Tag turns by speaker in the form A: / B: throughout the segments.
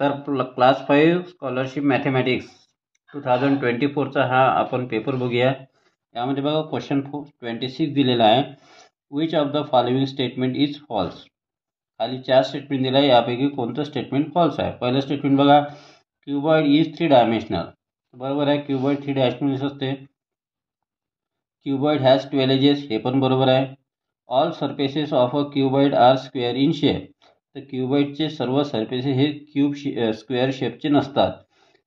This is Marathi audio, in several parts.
A: तर क्लास 5 स्कॉलरशिप मॅथमॅटिक्स 2024चा हा आपण पेपर बघूया। यामध्ये बघा क्वेश्चन 26 दिलेला आहे, which of the following statement is false. खाली 4 स्टेटमेंट दिला आहे, यापैकी कोणतं स्टेटमेंट फॉल्स आहे। पहिलं स्टेटमेंट बघा, क्यूबॉइड इज 3 डायमेन्शनल। बरोबर आहे, क्यूबॉइड 3 डायमेन्शनल असते। क्यूबॉइड हॅज 12 एजेस, हे पण बरोबर आहे। All surfaces of a cuboid are square in shape. तर क्यूबॉइडचे सर्व सरफेसेस हे स्क्वेअर शेपचे नसतात,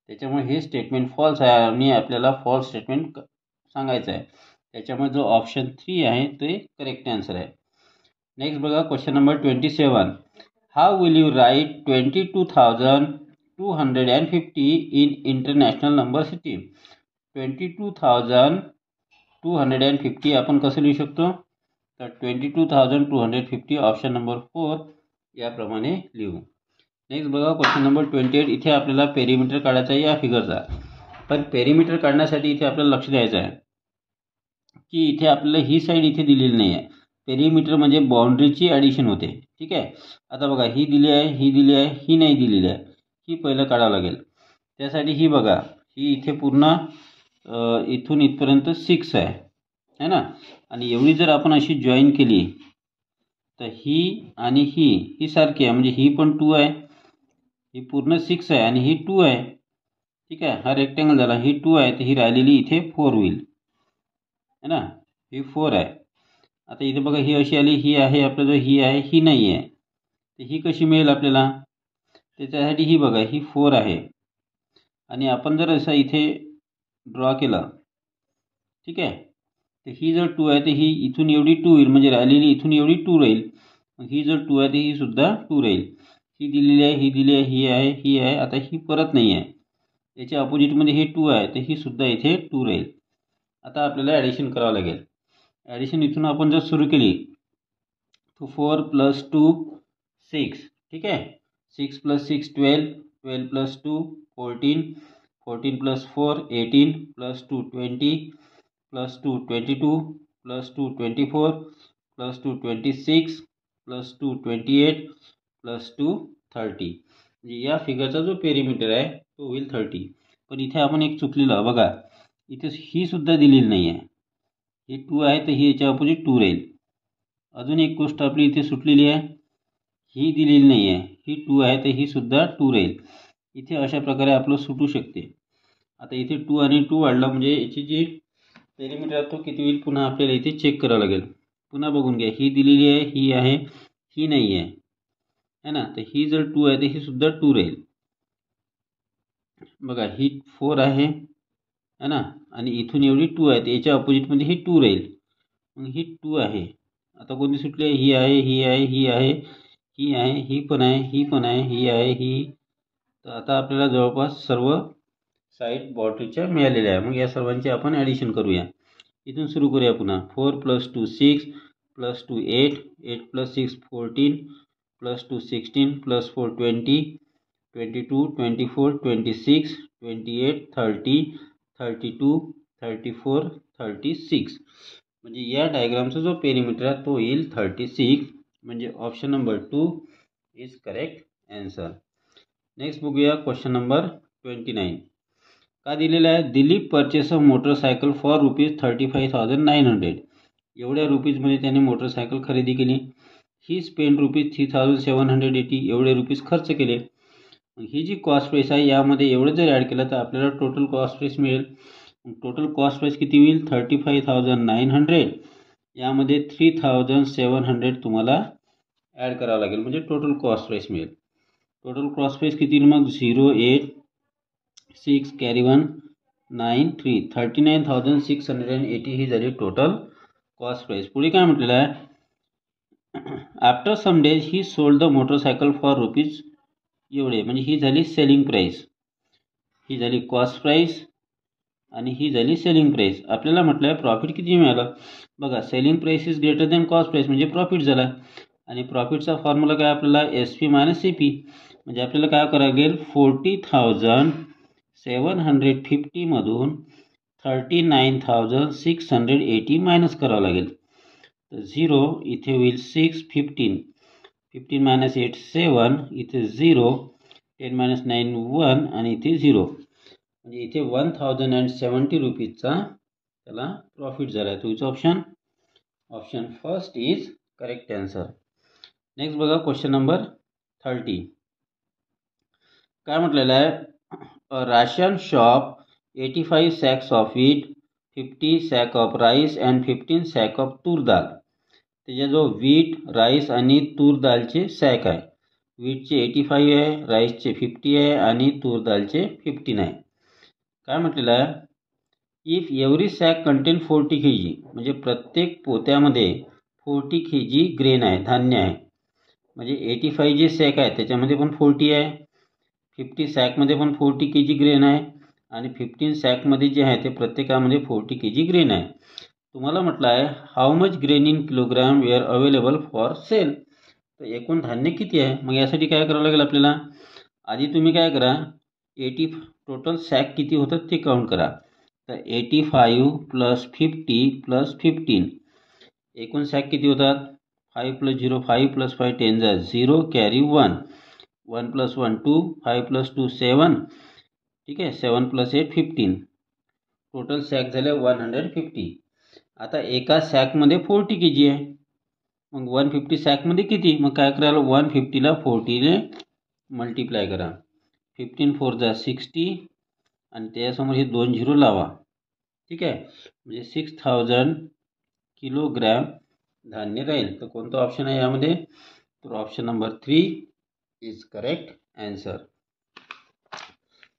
A: त्याच्यामुळे हे स्टेटमेंट फॉल्स आहे आणि आपल्याला फॉल्स स्टेटमेंट सांगायचं आहे। त्याच्यामुळे जो ऑप्शन 3 आहे ते करेक्ट आन्सर आहे। नेक्स्ट बघा question number 27, how will you write 22,250 in international number system. 22,250 आपण कसं लिहू शकतो, तर 22,250 ऑप्शन नंबर 4 याप्रमाणे लिहू। नेक्स्ट बघा क्वेश्चन नंबर 28, इथे आपल्याला पेरिमीटर काढायचा आहे या फिगरचा। पण पेरिमीटर काढण्यासाठी इथे आपल्याला लक्ष द्यायचं आहे की इथे आपल्याला ही साईड इथे दिलेली नाही आहे। पेरिमीटर म्हणजे बाउंड्रीची ॲडिशन होते, ठीक आहे। आता बघा ही दिली आहे, ही दिली आहे, ही नाही दिलेली आहे, ही पहिलं काढावं लागेल। त्यासाठी ही बघा, ही इथे पूर्ण इथून इथपर्यंत 6 आहे ना, आणि एवढी जर आपण अशी जॉईन केली तर ही आणि ही सारखी आहे, म्हणजे ही पण 2 आहे, ही पूर्ण 6 आहे आणि ही 2 आहे, ठीक आहे। हा रेक्टँगल झाला, ही 2 आहे तर ही राहिलेली इथे 4 होईल, है ना, ही 4 आहे। आता इथे बघा ही अशी आली, ही आहे आपल्याजवळ, ही आहे, ही नाही आहे, तर ही कशी मिळेल आपल्याला। त्याच्यासाठी ही बघा, ही 4 आहे आणि आपण जर असं इथे ड्रॉ केला, ठीक आहे, तर ही जर 2 आहे तर ही इथून एवढी 2 होईल, म्हणजे राहिलेली इथून एवढी 2 राहील। ही जर 2 आहे तर ही सुद्धा 2 राहील। ही दिलेली आहे, ही दिली आहे, ही आहे, ही आहे, आता ही परत नाही आहे, याच्या अपोजिटमध्ये हे 2 आहे तर ही सुद्धा इथे 2 राहील। आता आपल्याला ॲडिशन करावं लागेल। ॲडिशन इथून आपण जर सुरू केली तो 4 + 2 6, ठीक आहे। 6 + 6 12, 12 + 2 14, 14 + 4 18, + 2 20, + 2 22, + 2 24, + 2 26, + 2 28, + 2 30। म्हणजे या फिगरचा जो पेरिमीटर आहे तो होईल 30। पण इथे आपण एक चुकलेलं बघा, इथे ही सुद्धा दिलेली नाही आहे, ही 2 आहे तर ही याच्या अपोजिट 2 राहील। अजून एक गोष्ट आपली इथे सुटलेली आहे, ही दिलेली नाही आहे, ही 2 आहे तर ही सुद्धा 2 राहील। इथे अशा प्रकारे आपलं सुटू शकते। आता इथे 2 आणि 2 वाढला, म्हणजे याची जी पेरिमीटर आहे तो किती होईल, पुन्हा आपल्याला इथे चेक करावं लागेल। पुन्हा बघून घ्या, ही दिलेली आहे, ही आहे, ही नाही आहे, है ना, तर ही जर 2 आहे तर ही सुद्धा 2 राहील। बघा ही 4 आहे, है ना, आणि इथून एवढी 2 आहे तर याच्या अपोजिटमध्ये ही 2 राहील, मग ही 2 आहे। आता कोणती सुटली आहे, ही आहे, ही आहे, ही आहे, ही आहे, ही पण आहे, ही पण आहे, ही आहे, ही। तर आता आपल्याला जवळपास सर्व साईड बाउंड्रीच्या मिळालेल्या आहे। मग या सर्वांची आपण ॲडिशन करूया। इथून सुरू करूया पुन्हा। 4 + 2 6, + 2 8, 8 + 6 14, + 2 16, + 4 20, 22 24 26 28 30 32 34 36। म्हणजे या डायग्रामचा जो पेरिमीटर आहे तो येईल 36, म्हणजे option number 2 is correct answer. Next बघूया क्वेश्चन नंबर 29, का दिलेला आहे, Dilip purchase a motorcycle for ₹35,900। एवढ्या रुपीजमध्ये त्याने मोटरसायकल खरेदी केली। ही स्पेंड ₹3,780, एवढे रुपीज खर्च केले। ही जी कॉस्ट प्राईस आहे यामध्ये एवढं जर ॲड केलं तर आपल्याला टोटल कॉस्ट प्राईस मिळेल। टोटल कॉस्ट प्राईस किती होईल, 35,900, यामध्ये 3,700 तुम्हाला ॲड करावं लागेल, म्हणजे टोटल कॉस्ट प्राईस मिळेल। टोटल कॉस्ट प्राईस किती होईल मग, 0 8 6 कॅरी 1 9 3, 39,680 ही झाली टोटल कॉस्ट प्राईस। पुढे काय म्हटलेलं आहे, after some days he sold the motorcycle for rupees एवढे, म्हणजे ही झाली सेलिंग प्राईस, ही झाली कॉस्ट प्राईस आणि ही झाली सेलिंग प्राईस। आपल्याला म्हटलं आहे प्रॉफिट किती मिळालं, बघा selling price is greater than cost price, म्हणजे प्रॉफिट झाला। आणि प्रॉफिटचा फॉर्म्युला काय आपल्याला, SP - CP, म्हणजे आपल्याला काय करावं लागेल, 40,750 मधून 39,680 मायनस करावं लागेल। तर 0 इथे होईल 6, 15 15 - 8 7, इथे 0 10 - 9 1 आणि इथे 0, म्हणजे इथे 1070 रुपीजचा त्याला प्रॉफिट झाला आहे. तो इथं option first is correct answer. Next बघा क्वेश्चन नंबर 30. काय म्हटलेलं आहे, अ ration shop 85 sacks of wheat, 50 sack of rice and 15 sack of तूर दाल. त्याच्या जो व्हीट, राईस आणि तूर दालचे सॅक आहे. व्हीटचे 85 आहे, राईसचे 50 आहे आणि तूर दालचे 15 आहे. काय म्हटलेलं आहे, if every sack contain 40 kg, म्हणजे प्रत्येक पोत्यामध्ये 40 kg ग्रेन आहे, धान्य आहे. म्हणजे 85 जे सॅक आहे त्याच्यामध्ये पण 40 आहे, 50 सॅकमध्ये पण 40 kg ग्रेन आहे आणि 15 सॅकमध्ये जे आहे ते प्रत्येकामध्ये 40 kg ग्रेन आहे. तुम्हाला म्हटलं आहे how much grain in kilogram were available for sale. तर एकूण धान्य किती आहे. मग यासाठी काय करावं लागेल आपल्याला, आधी तुम्ही काय करा, 80 टोटल सॅक किती होतात ते काउंट करा. तर 85 + 50 + 15, एकूण सॅक किती होतात, 5 + 0 5 + 5 10 जा 0, कॅरी 1, 1 + 1 2, 5 + 2 7, ठीक आहे, 7 + 8 15, टोटल सॅक झाले 150. आता एका सॅकमध्ये 40 kg आहे, मग 150 सॅकमध्ये किती, मग काय करायला 150ला 40ने मल्टिप्लाय करा, 15 4 जा 60 आणि त्यासमोर हे 2 0 लावा, ठीक आहे, म्हणजे 6000 किलोग्रॅम धान्य राहील. तर कोणतं ऑप्शन आहे यामध्ये, तर option number 3 is correct answer.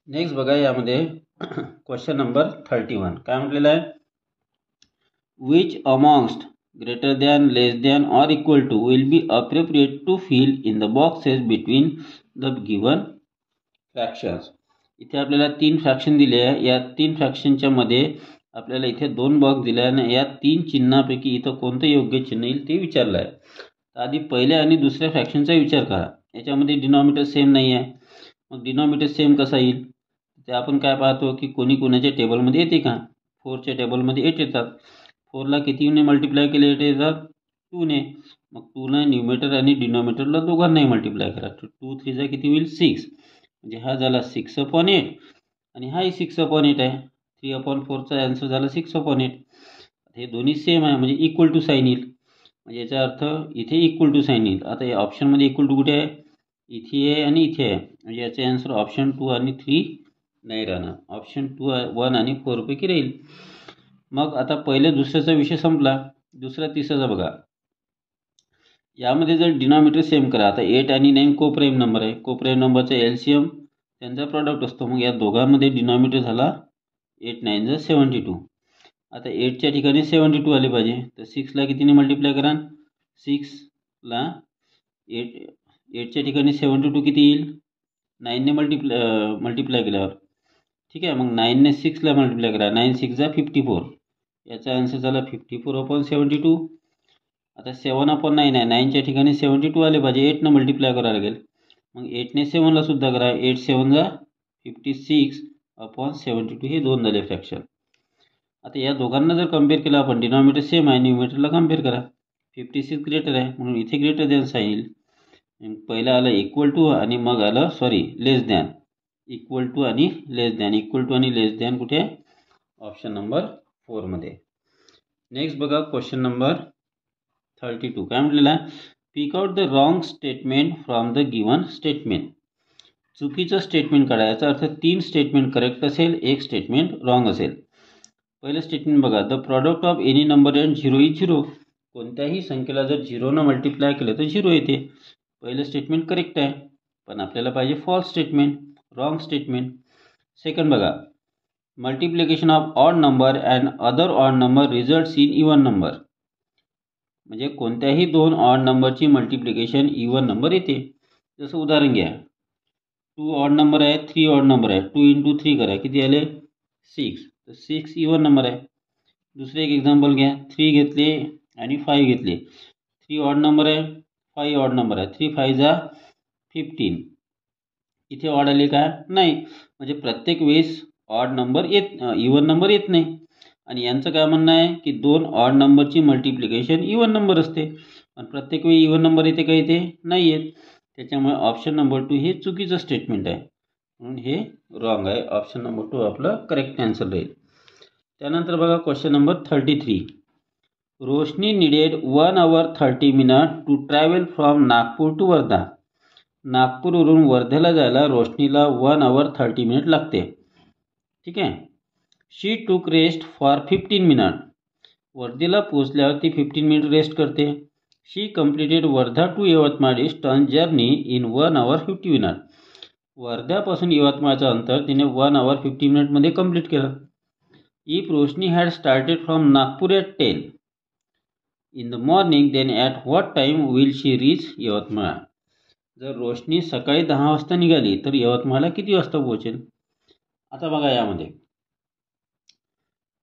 A: Next बघा यामध्ये क्वेश्चन नंबर 31. काय म्हटलेलं आहे, which amongst greater than, less than or equal to will be appropriate to fill in the boxes between the given fractions. इथे आपल्याला 3 फ्रॅक्शन दिले आहे. या 3 फ्रॅक्शनच्या मध्ये आपल्याला इथे 2 बॉक्स दिले आहे आणि या 3 चिन्हापैकी इथं कोणतं योग्य चिन्ह येईल ते विचारलं आहे. तर आधी पहिल्या आणि दुसऱ्या फ्रॅक्शनचा विचार करा. याच्यामध्ये डिनॉमिनेटर सेम नाही आहे, मग डिनॉमिनेटर सेम कसा येईल, ते आपण काय पाहतो की कोणी कोणाच्या टेबलमध्ये येते का, 4च्या टेबलमध्ये 8 येतात, 4ला कितीने मल्टिप्लाय केले 8 येतात, 2ने, मग 2ने न्यूमरेटर आणि डिनॉमिनेटरला दोघांनाही मल्टिप्लाय करा. 2 3 जा किती होईल 6, म्हणजे हा झाला 6/8 आणि हाही 6/8 आहे. 3/4चा आन्सर झाला 6/8. हे दोन्ही सेम आहे म्हणजे इक्वल टू साईन येईल, म्हणजे याचा अर्थ इथे इक्वल टू साईन येईल. आता या ऑप्शनमध्ये इक्वल टू कुठे आहे, इथे आहे आणि इथे आहे, म्हणजे याचे आन्सर ऑप्शन 2 आणि 3 नाही राहणार, ऑप्शन 2 1 आणि 4 पैकी राहील. मग आता पहिले दुसऱ्याचा विषय संपला, दुसरा तिसऱ्याचा बघा. यामध्ये जर डिनॉमिनेटर सेम करा, आता 8 आणि 9 कोप्राईम नंबर आहे, कोप्राईम नंबरचा एलसीएम त्यांचा प्रॉडक्ट असतो, मग या दोघांमध्ये डिनॉमिनेटर झाला 8 9 जा 72. आता 8च्या ठिकाणी 72 आले पाहिजे, तर 6ला कितीने मल्टिप्लाय करा, 6ला 8च्या ठिकाणी 72 किती येईल, 9ने मल्टिप्लाय केल्यावर, ठीक आहे, मग 9ने 6ला मल्टिप्लाय करा, 9 6 जा 54, याचा आन्सर झाला 54/72. आता 7/9 आहे, 9च्या ठिकाणी 72 आले पाहिजे, 8ने मल्टिप्लाय करावं लागेल, मग 8ने 7ला सुद्धा करा, 8 7 जा 56/72, हे 2 झाले फ्रॅक्शन. आता या दोघांना जर कम्पेअर केलं आपण, डिनॉमिनेटर सेम आहे, न्यूमरेटरला कम्पेअर करा, 56 ग्रेटर आहे म्हणून इथे ग्रेटर दॅन साईन येईल. पहिलं आलं इक्वल टू आणि मग आलं लेस दॅन, इक्वल टू आणि लेस दॅन, इक्वल टू आणि लेस दॅन कुठे, ऑप्शन नंबर 4 मध्ये. नेक्स्ट बघा क्वेश्चन नंबर 32. काय म्हटलेलं आहे, pick out the wrong statement from the given statement. चुकीचं स्टेटमेंट काढा, याचा अर्थ 3 स्टेटमेंट करेक्ट असेल, 1 स्टेटमेंट रॉंग असेल. पहिलं स्टेटमेंट बघा, the product of any number and 0 is 0. कोणत्याही संख्येला जर 0ने मल्टिप्लाय केलं तर 0 येते. पहिलं स्टेटमेंट करेक्ट आहे, पण आपल्याला पाहिजे false statement, wrong statement. Second बघा, multiplication of odd number and other odd number results in even number. म्हणजे कोणत्याही 2 ऑड नंबरची मल्टिप्लिकेशन इवन नंबर येते. जसं उदाहरण घ्या, 2 ऑड नंबर आहे, 3 ऑड नंबर आहे, 2 × 3 करा, किती आले 6, तर 6 इवन नंबर आहे. दुसरे एक एक्झाम्पल घ्या, 3 घेतले आणि 5 घेतले, 3 ऑड नंबर आहे, 5 ऑड नंबर आहे, 3 5 जा 15, इथे ऑड आले का नाही, म्हणजे प्रत्येक वेळेस ऑड नंबर इवन नंबर येत नाही. आणि यांचं काय म्हणणं आहे की 2 ऑड नंबरची मल्टिप्लिकेशन इवन नंबर असते, पण प्रत्येक वेळी इवन नंबर येते का, इथे नाही येत. त्याच्यामुळे ऑप्शन नंबर 2 हे चुकीचं स्टेटमेंट आहे, म्हणून हे रॉंग आहे. ऑप्शन नंबर 2 आपलं करेक्ट आन्सर राहील. त्यानंतर बघा question number 33. Roshni needed 1 hour 30 minutes to travel from Nagpur to Wardha. नागपूरवरून वर्धेला जायला रोशनीला 1 hour 30 minutes लागते. ठीक आहे. शी टूक रेस्ट फॉर 15 minutes. वर्धेला पोचल्यावर ती 15 minutes रेस्ट करते. She completed Wardha to Yavatmal eastern journey in 1 hour 50 minutes. वर्ध्यापासून यवतमाळचं अंतर तिने 1 hour 50 minutes मध्ये कंप्लीट केलं. If Roshni had started from Nagpur at 10 in the morning, then at what time will she reach Yavatmal. जर रोशनी सकाळी 10 वाजता निघाली तर यवतमाळला किती वाजता पोहोचेल. आता बघा यामध्ये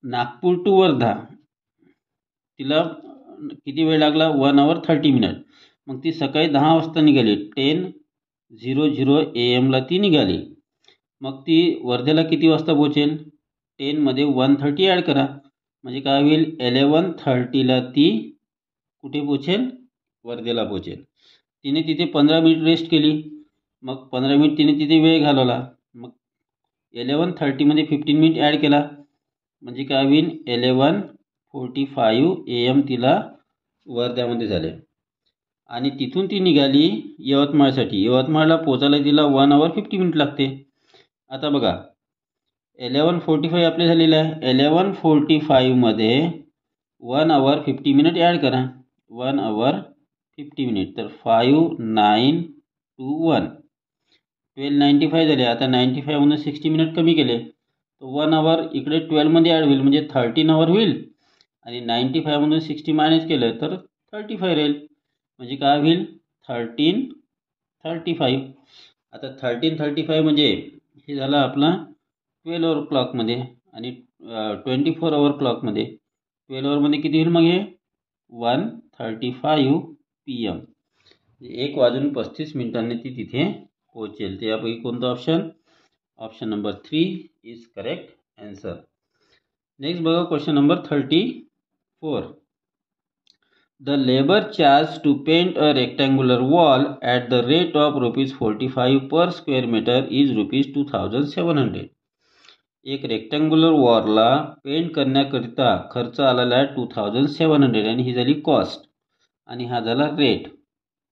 A: नागपूर टू वर्धा तिला किती वेळ लागला 1 hour 30 minutes. मग ती सकाळी 10 वाजता निघाली, 10:00 AM ला ती निघाली. मग ती वर्धेला किती वाजता पोहोचेल. 10 मध्ये 1:30 ॲड करा म्हणजे काय होईल 11:30 ला ती कुठे पोचेल वर्धेला पोचेल. तिने तिथे 15 minutes रेस्ट केली. मग 15 minutes तिने तिथे वेळ घालवला. मग 11:30 मध्ये 15 minutes ॲड केला म्हणजे काय होईल 11:45 AM तिला वर्ध्यामध्ये झाले. आणि तिथून ती निघाली यवतमाळसाठी. यवतमाळला पोचायला तिला 1 hour 50 minutes लागते. आता बघा 11:45 आपले झालेलं आहे. 11:45 मध्ये 1 hour 50 minutes ॲड करा. 1 hour 50 minutes तर 5 9 2 1 12:95 झाले. आता 95 मधून 60 minutes कमी केले तर 1 hour इकडे 12 मध्ये ॲड होईल म्हणजे 13 hour होईल. आणि 95 मधून 60 मायनस केलं तर 35 राहील म्हणजे काय होईल 13:35. आता 13:35 म्हणजे हे झालं आपला 12 hour क्लॉकमध्ये आणि 24 hour क्लॉकमध्ये. 12 hour मध्ये किती होईल मग हे 1:35 PM. 1:35 ती तिथे पोहोचेल. ते यापैकी कोणतं option. Option number 3 is correct answer. Next बघा question number 34. The labour charge to paint a rectangular wall at the rate of ₹45 per square metre is ₹2700. एक रेक्टँग्युलर वॉलला पेंट करण्याकरिता खर्च आलेला आहे 2700 आणि ही झाली कॉस्ट आणि हा झाला रेट.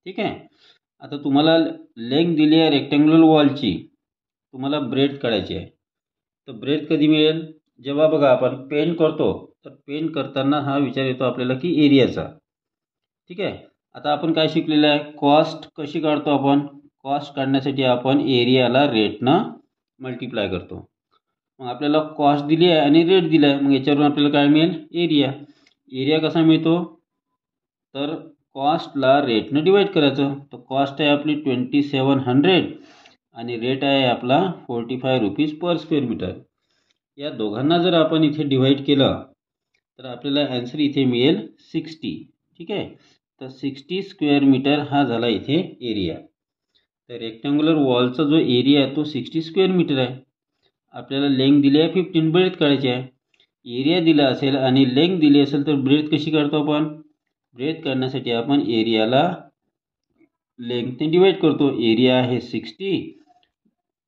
A: ठीक आहे. आता तुम्हाला लेंथ दिली आहे रेक्टँग्युलर वॉलची, तुम्हाला ब्रेड काढायची आहे. तर ब्रेड कधी मिळेल जेव्हा बघा आपण पेंट करतो. तर पेंट करताना हा विचार येतो आपल्याला की एरियाचा. ठीक आहे. आता आपण काय शिकलेलं आहे कॉस्ट कशी काढतो आपण. कॉस्ट काढण्यासाठी आपण एरियाला रेटनं मल्टिप्लाय करतो. मग आपल्याला कॉस्ट दिली आहे आणि रेट दिला आहे. मग याच्यावरून आपल्याला काय मिळेल एरिया. एरिया कसा मिळतो तर कॉस्टला रेटनं डिवाईड करायचं. तर कॉस्ट आहे आपली 2700 आणि रेट आहे आपला ₹45 पर स्क्वेअर मीटर. या दोघांना जर आपण इथे डिवाईड केलं तर आपल्याला ॲन्सर इथे मिळेल 60. ठीक आहे. तर 60 स्क्वेअर मीटर हा झाला इथे एरिया. तर रेक्टँग्युलर वॉलचा जो एरिया आहे तो 60 स्क्वेअर मीटर आहे. आपल्याला लेंथ दिली आहे 15 ब्रेथ काढायची आहे. एरिया दिला असेल आणि लेंथ दिली असेल तर ब्रेथ कशी काढतो आपण. ब्रेथ काढण्यासाठी आपण एरियाला लेंथने डिवाईड करतो. एरिया आहे 60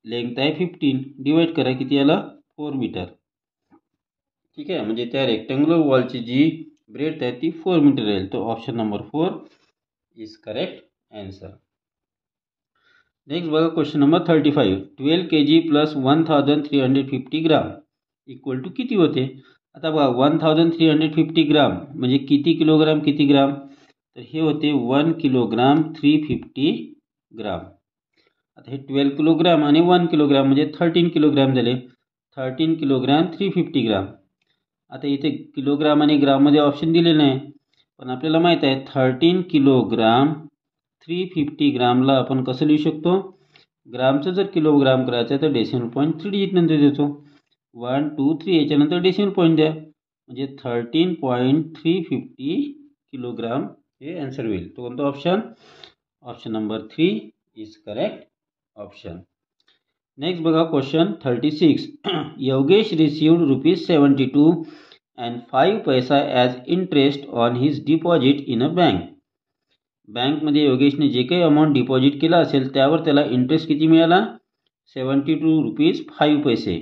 A: लेंथ आहे 15 डिवाईड करा किती आला 4 मीटर. ठीक आहे. म्हणजे त्या रेक्टँग्युलर वॉलची जी ब्रेथ आहे ती 4 मीटर राहील. तो option number 4 is correct answer. Next बघा question number 35. 12 kg plus 1350 gram equal to किती होते. आता बघा 1350 ग्राम म्हणजे किती किलोग्राम किती ग्राम. तर हे होते 1 किलोग्राम 350 ग्राम. आता हे 12 किलोग्राम आणि 1 किलोग्राम म्हणजे 13 किलोग्राम झाले. 13 किलोग्राम 350 ग्राम. आता इथे किलोग्राम आणि ग्राममध्ये ऑप्शन दिले नाही पण आपल्याला माहीत आहे 13 किलोग्राम 350 ग्रामला आपण कसं लिहू शकतो. ग्रामचं जर किलोग्राम करायचं तर डेसिमल पॉईंट 3 डिजिट नंतर देतो. 1 2 3 याच्यानंतर डेसिमल पॉईंट द्या म्हणजे 13.350 किलोग्राम हे आन्सर होईल. तो कोणता option. Option number 3 is correct option. Next बघा question 36. Yogesh received ₹72 and 5 paisa as interest on his deposit in a bank. बँकमध्ये योगेशने जे काही अमाऊंट डिपॉझिट केला असेल त्यावर त्याला इंटरेस्ट किती मिळाला? 72 rupees 5 paise.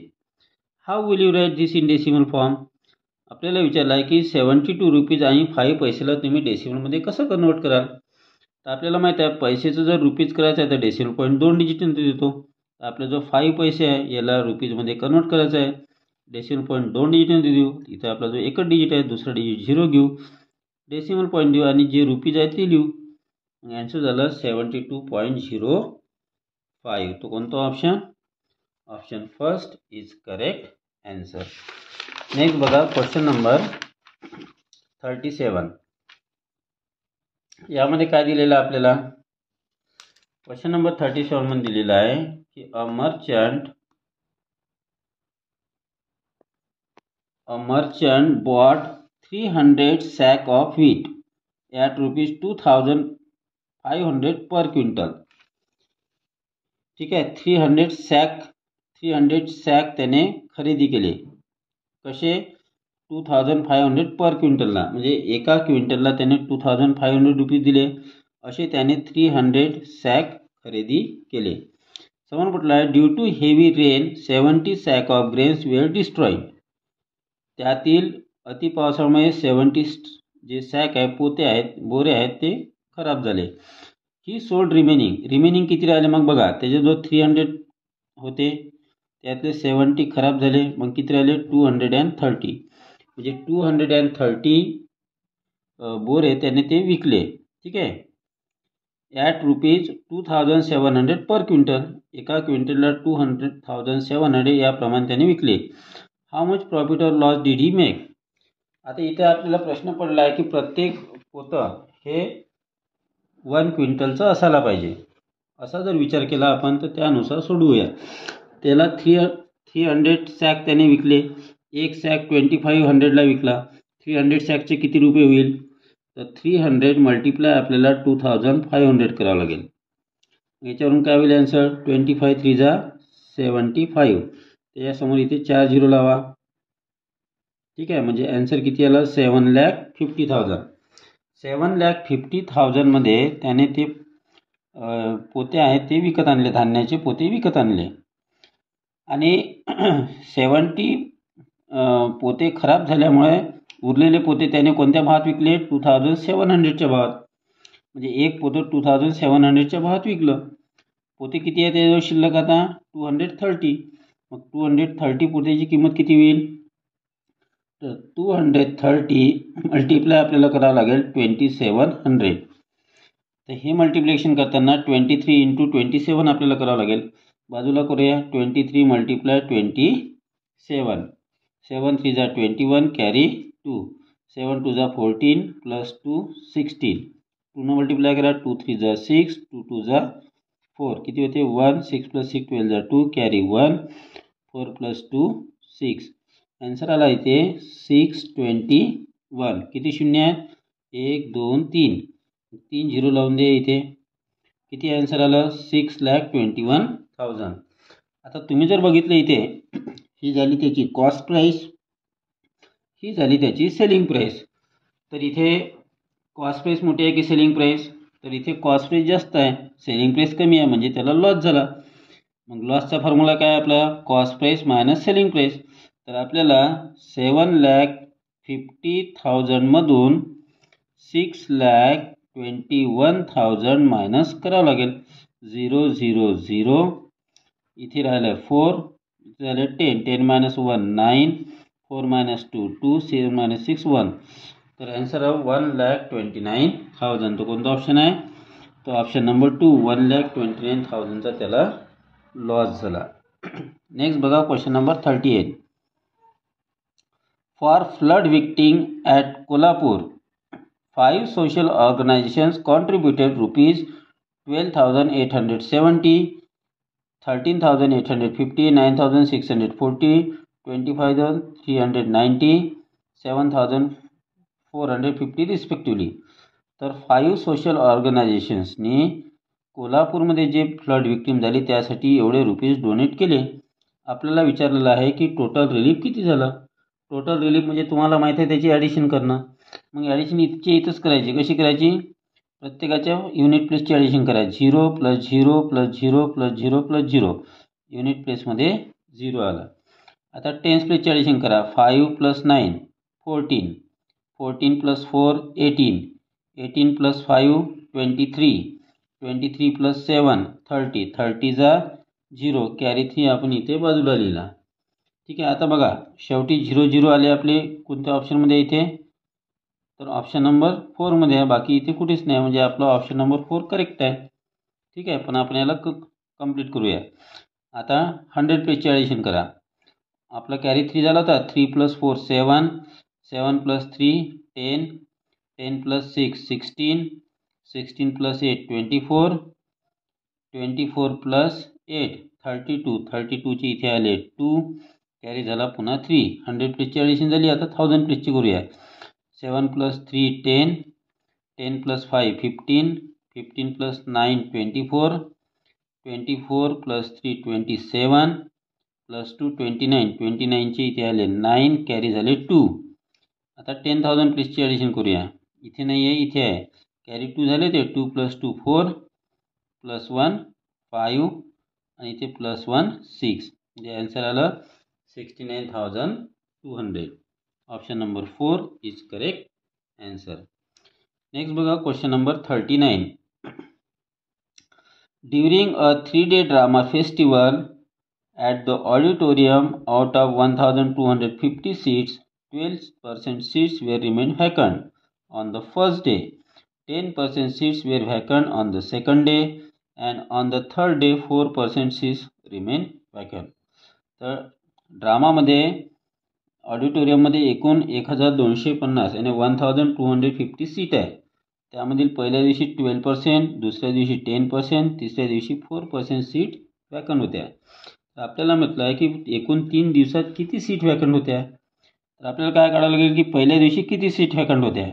A: How will you write this in decimal form? आपल्याला विचारलं आहे की 72 रुपीज आणि 5 पैसेला तुम्ही डेसिमलमध्ये कसं कन्वर्ट कराल? तर आपल्याला माहीत आहे पैसेचं जर रुपीज करायचं आहे तर डेसिमल पॉईंट 2 डिजिटमध्ये देतो. तर आपला जो 5 पैसे आहे याला रुपीजमध्ये कन्वर्ट करायचं आहे. डेसिमल पॉईंट 2 डिजिटमध्ये देऊ. इथं आपला जो एकच डिजिट आहे दुसरा डिजिट 0 घेऊ. डेसिमल पॉईंट देऊ आणि जे रुपीज आहे ते लिहू. आन्सर झालं 72.05. तो कोणता option? Option first is correct answer. Next बघा क्वेश्चन नंबर 37. यामध्ये काय दिलेलं आहे आपल्याला? क्वेश्चन नंबर 37 मध्ये दिलेला आहे की a merchant bought 300 sack of wheat at rupees 2500 per quintal. ठीक आहे, 300 सॅक त्याने खरेदी केले. कसे? 2500 पर क्विंटलला, म्हणजे एका क्विंटलला त्याने 2500 रुपीज दिले. असे त्याने 300 सॅक खरेदी केले. समोर म्हटलं आहे due to heavy rain 70 sack of grains were destroyed. त्यातील अतिपावसामुळे 70 जे सॅक आहे, पोते आहेत, बोरे आहेत, ते खराब झाले. ही सोल्ड रिमेनिंग किती राहिले मग बघा. त्याचे जो 300 होते त्यातले 70 खराब झाले, मग किती राहिले? 230. म्हणजे 230 बोरे त्याने ते विकले. ठीक आहे, ॲट रुपीज 2700 पर क्विंटल. एका क्विंटलला 2700 याप्रमाणे त्याने विकले. हाऊ मच प्रॉफिट और लॉस डिड ही मेक? आता इथे आपल्याला प्रश्न पडला आहे की प्रत्येक पोतं हे 1 क्विंटलचं असायला पाहिजे. असा जर विचार केला आपण तर त्यानुसार सोडवूया. त्याला 300 सॅक त्याने विकले. एक सॅक 2500ला विकला. 300 सॅकचे किती रुपये होईल? तर 300 मल्टिप्लाय आपल्याला 2500 करावं लागेल. याच्यावरून काय होईल आन्सर? 25 3 जा 75. त्याच्यासमोर इथे 4 झिरो लावा. ठीक आहे, म्हणजे आन्सर किती आला? 7,50,000. 7,50,000 मध्ये त्याने ते पोते आहेत ते विकत आणले, धान्याचे पोते विकत आणले. आणि 70 पोते खराब झाल्यामुळे उरलेले पोते त्याने कोणत्या भावात विकले? 2700च्या भावात. म्हणजे एक पोतं 2700च्या भावात विकलं. पोते किती आहे त्याच्याजवळ शिल्लक आता? 230. मग 230 पोत्याची किंमत किती होईल? तर 230 मल्टिप्लाय आपल्याला करावं लागेल 2700. तर हे मल्टिप्लिकेशन करताना 23 इंटू 27 आपल्याला करावं लागेल. बाजूला करूया. 23 मल्टिप्लाय 27. 7 3 जा 21 कॅरी 2. 7 2 जा 14 प्लस 2 16. 2 न मल्टिप्लाय करा. 2 3 जा 6 2 2 जा 4. किती होते? 1. 6 प्लस 6 12 जा 2 कॅरी 1. 4 प्लस 2 6. आन्सर आला इथे 621. किती शून्य आहेत? 1 2 3. 3 झिरो लावून दे इथे. किती आन्सर आलं? 6,21,000. आता तुम्ही जर बघितलं इथे ही झाली त्याची कॉस्ट प्राईस, ही झाली त्याची सेलिंग प्राईस. तर इथे कॉस्ट प्राईस मोठी आहे की सेलिंग प्राईस? तर इथे कॉस्ट प्राईस जास्त आहे, सेलिंग प्राईस कमी आहे, म्हणजे त्याला लॉस झाला. मग लॉसचा फॉर्म्युला काय आपला? Cost price minus selling price. तर आपल्याला 7,50,000 मधून 6,21,000 मायनस करावं लागेल. 0 0 0. इथे राहिलं 4. इथे राहिलं 10. 10 मायनस 1 9. 4 मायनस 2 2. 7 मायनस 6 1. तर आन्सर आहे 1,29,000. तो कोणता ऑप्शन आहे? तो ऑप्शन नंबर 2. 1,29,000चा त्याला लॉस झाला. नेक्स्ट बघा question number 38. For flood victim at Kolhapur, 5 social organizations contributed rupees 12,870, 13,850, 9,640, 25,390, 7,450 respectively. तर 5 सोशल ऑर्गनायझेशन्सनी कोल्हापूरमध्ये जे फ्लड विक्टीम झाले त्यासाठी एवढे रुपीज डोनेट केले. आपल्याला विचारलेलं आहे की टोटल रिलीफ किती झालं. टोटल रिलीफ म्हणजे तुम्हाला माहीत आहे त्याची ॲडिशन करणं. मग ॲडिशन इथंच करायची. कशी करायची? प्रत्येकाच्या युनिट प्लेसची ॲडिशन करा. 0 + 0 + 0 + 0 + 0 युनिट प्लेसमध्ये 0 आला. आता टेन्स प्लेसची ॲडिशन करा. 5 + 9 14, 14 + 4 18, 18 + 5 23, 23 + 7 30, 30 जा 0 कॅरी 3 आपण इथे बाजूला लिहिला. ठीक आहे. आता बघा शेवटी 0 0 आले आपले कोणत्या ऑप्शनमध्ये इथे, तर ऑप्शन नंबर 4 मध्ये आहे. बाकी इथे कुठेच नाही, म्हणजे आपला ऑप्शन नंबर 4 करेक्ट आहे. ठीक आहे. पण आपण याला कंप्लीट करूया. आता 100 पेजची ॲडिशन करा. आपला कॅरी 3 झाला होता. 3 + 4 7, 7 + 3 10, 10 + 6 16, 16 + 8 24, 24 + 8 32, 32 ची इथे आले 2 कॅरी झाला पुन्हा 3. 100 पेजची ॲडिशन झाली. आता 1000 पेजची करूया. 7 + 3 10, 10 + 5 15, 15 + 9 24, 24 + 3 27, + 2 29, 29 चे इथे आले 9 कॅरी झाले 2. आता 10,000 पेजची ॲडिशन करूया. इथे नाही आहे, इथे आहे. कॅरी 2 झाले ते 2 + 2 4, + 1 5 आणि इथे +1 6, म्हणजे आन्सर आलं 69,200. Option number 4 is correct answer. Next बघा question number 39. During a 3-day drama festival at the auditorium, out of 1,250 seats, 12% seats were remained vacant on the first day, 10% seats were vacant on the second day, and on the third day 4% seats remained vacant. तर ड्रामामध्ये ऑडिटोरियममध्ये एकूण 1250 आणि 1250 सीट आहे. त्यामधील पहिल्या दिवशी 12%, दुसऱ्या दिवशी 10%, तिसऱ्या दिवशी 4% सीट वॅकंट होत्या. तर आपल्याला म्हटलं आहे की एकूण 3 दिवसात किती सीट वॅकंट होत्या. तर आपल्याला काय काढावं लागेल की पहिल्या दिवशी किती सीट वॅकंट होत्या,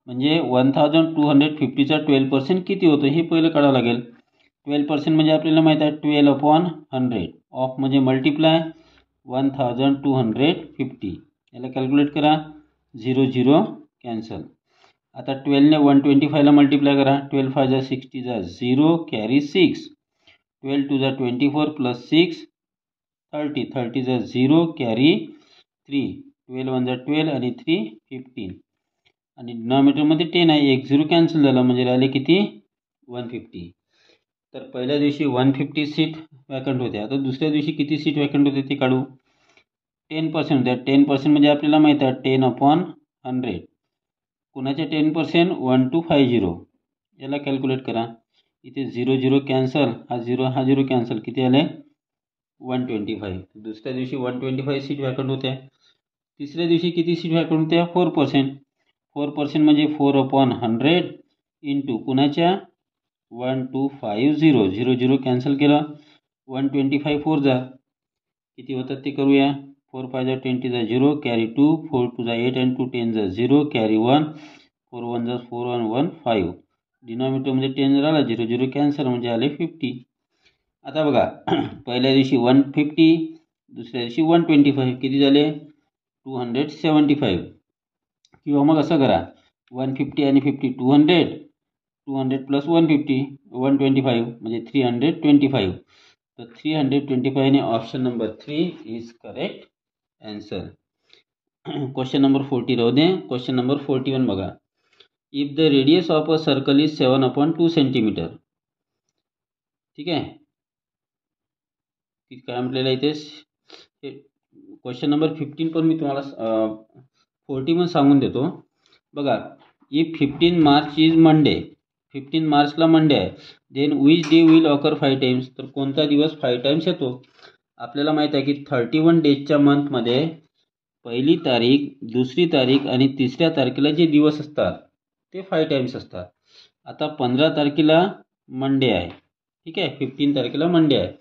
A: म्हणजे 1250चा 12% किती होतं हे पहिलं काढावं लागेल. 12% म्हणजे आपल्याला माहीत आहे 12/100 ऑफ म्हणजे मल्टिप्लाय 1250. याला कॅल्क्युलेट करा. 0 0 कॅन्सल. आता 12ने 125ला मल्टिप्लाय करा. 12 5 जा 60 जा 0 कॅरी 6, 12 2 जा 24 + 6 30, 30 जा 0 कॅरी 3, 12 1 जा 12 आणि 3 15 आणि डिनॉमिनेटरमध्ये 10 आहे. 1 0 कॅन्सल झालं म्हणजे राहिले किती 150. तर पहिल्या दिवशी 150 सीट वॅकंट होत्या. आता दुसऱ्या दिवशी किती सीट वॅकंट होते ते काढू. 10% होत्या. 10% म्हणजे आपल्याला माहीत आहे 10/100. कुणाच्या 10% 1250. याला कॅल्क्युलेट करा. इथे 0 0 कॅन्सल, हा 0 कॅन्सल, किती आले 125. दुसऱ्या दिवशी 125 सीट वॅकंट होत्या. तिसऱ्या दिवशी किती सीट वॅकंट होत्या 4%. 4% म्हणजे 4/100 इंटू कुणाच्या 1250. 0 0 कॅन्सल केलं. 125 4 जा किती होतात ते करूया. 4 5 जा 20 जा 0 कॅरी 2, 4 2 जा 8 आणि 2 10 जा 0 कॅरी 1, 4 1 जा 4 1 1 5. डिनॉमिनेटरमध्ये 10 राहिला. 0 0 कॅन्सल म्हणजे आले 50. आता बघा पहिल्या दिवशी 150, दुसऱ्या दिवशी 125, किती झाले 275. किंवा मग असं करा 150 आणि 50 200, 200 + 150 125 म्हणजे 325. तर 325 ने option number 3 is correct answer. Question number 40 राहू दे. क्वेश्चन नंबर 41 बघा. If the radius of a circle is 7/2 centimetre. ठीक आहे. काय म्हटलेलं आहे इथे क्वेश्चन नंबर 15 पण मी तुम्हाला 41 सांगून देतो. बघा इफ 15 मार्च इज मंडे, 15 मार्चला मंडे आहे, then which day will occur 5 times. तर कोणता दिवस 5 टाइम्स येतो. आपल्याला माहीत आहे की 31 डेजच्या मंथमध्ये पहिली तारीख, दुसरी तारीख आणि तिसऱ्या तारखेला जे दिवस असतात ते 5 टाइम्स असतात. आता 15 तारखेला मंडे आहे. ठीक आहे. 15 तारखेला मंडे आहे.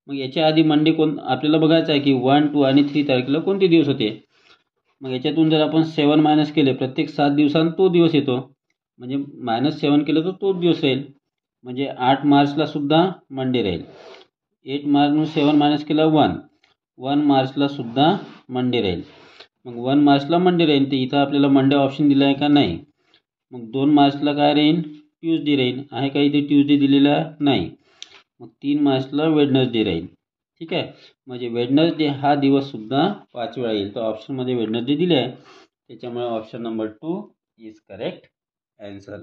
A: मग याच्या आधी मंडे आपल्याला बघायचं आहे की 1 2 आणि 3 तारखेला कोणते दिवस होते. मग याच्यातून जर आपण 7 मायनस केले, प्रत्येक 7 दिवसांत तो दिवस येतो, म्हणजे -7 केलं तर तोच दिवस राहील. म्हणजे 8 मार्चला सुद्धा मंडे राहील. 8 मार्चमधून 7 मायनस केलं 1 मार्चला सुद्धा मंडे राहील. मग 1 मार्चला मंडे राहील. तर इथं आपल्याला मंडे ऑप्शन दिला आहे का नाही. मग 2 मार्चला काय राहील ट्यूजडे राहील. आहे का इथे ट्यूजडे दिलेला नाही. मग 3 मार्चला वेडनसडे राहील. ठीक आहे. म्हणजे वेडनसडे हा दिवससुद्धा 5 वेळा येईल. तर ऑप्शनमध्ये वेडनसडे दिले आहे, त्याच्यामुळे option number 2 is correct answer.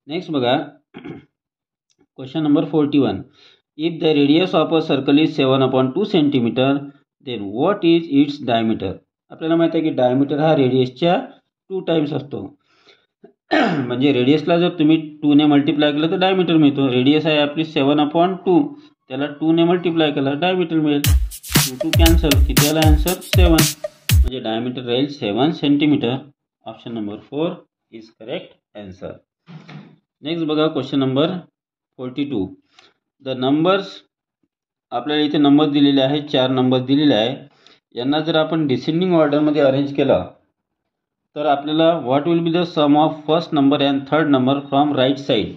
A: Next बघा question number 41. If the radius of a circle is 7/2 centimetre then what is its diameter. आपल्याला माहिती आहे की डायमीटर हा रेडियसच्या 2 टाइम्स असतो. म्हणजे रेडियसला जर तुम्ही 2 ने मल्टिप्लाय केलं तर डायमीटर मिळतो. रेडियस आहे आपली 7/2, त्याला 2 ने मल्टिप्लाय केलं डायमीटर मिळेल. 2 कॅन्सल, किती आला आन्सर 7. म्हणजे डायमीटर राहील 7 centimetre. Option number 4 is correct answer. Next बघा क्वेश्चन नंबर 42. द नंबर्स, आपल्याला इथे नंबर दिलेले आहे, 4 नंबर दिलेले आहे. यांना जर आपण डिसेंडिंग ऑर्डरमध्ये अरेंज केला तर आपल्याला what will be the sum of first number and third number from right side.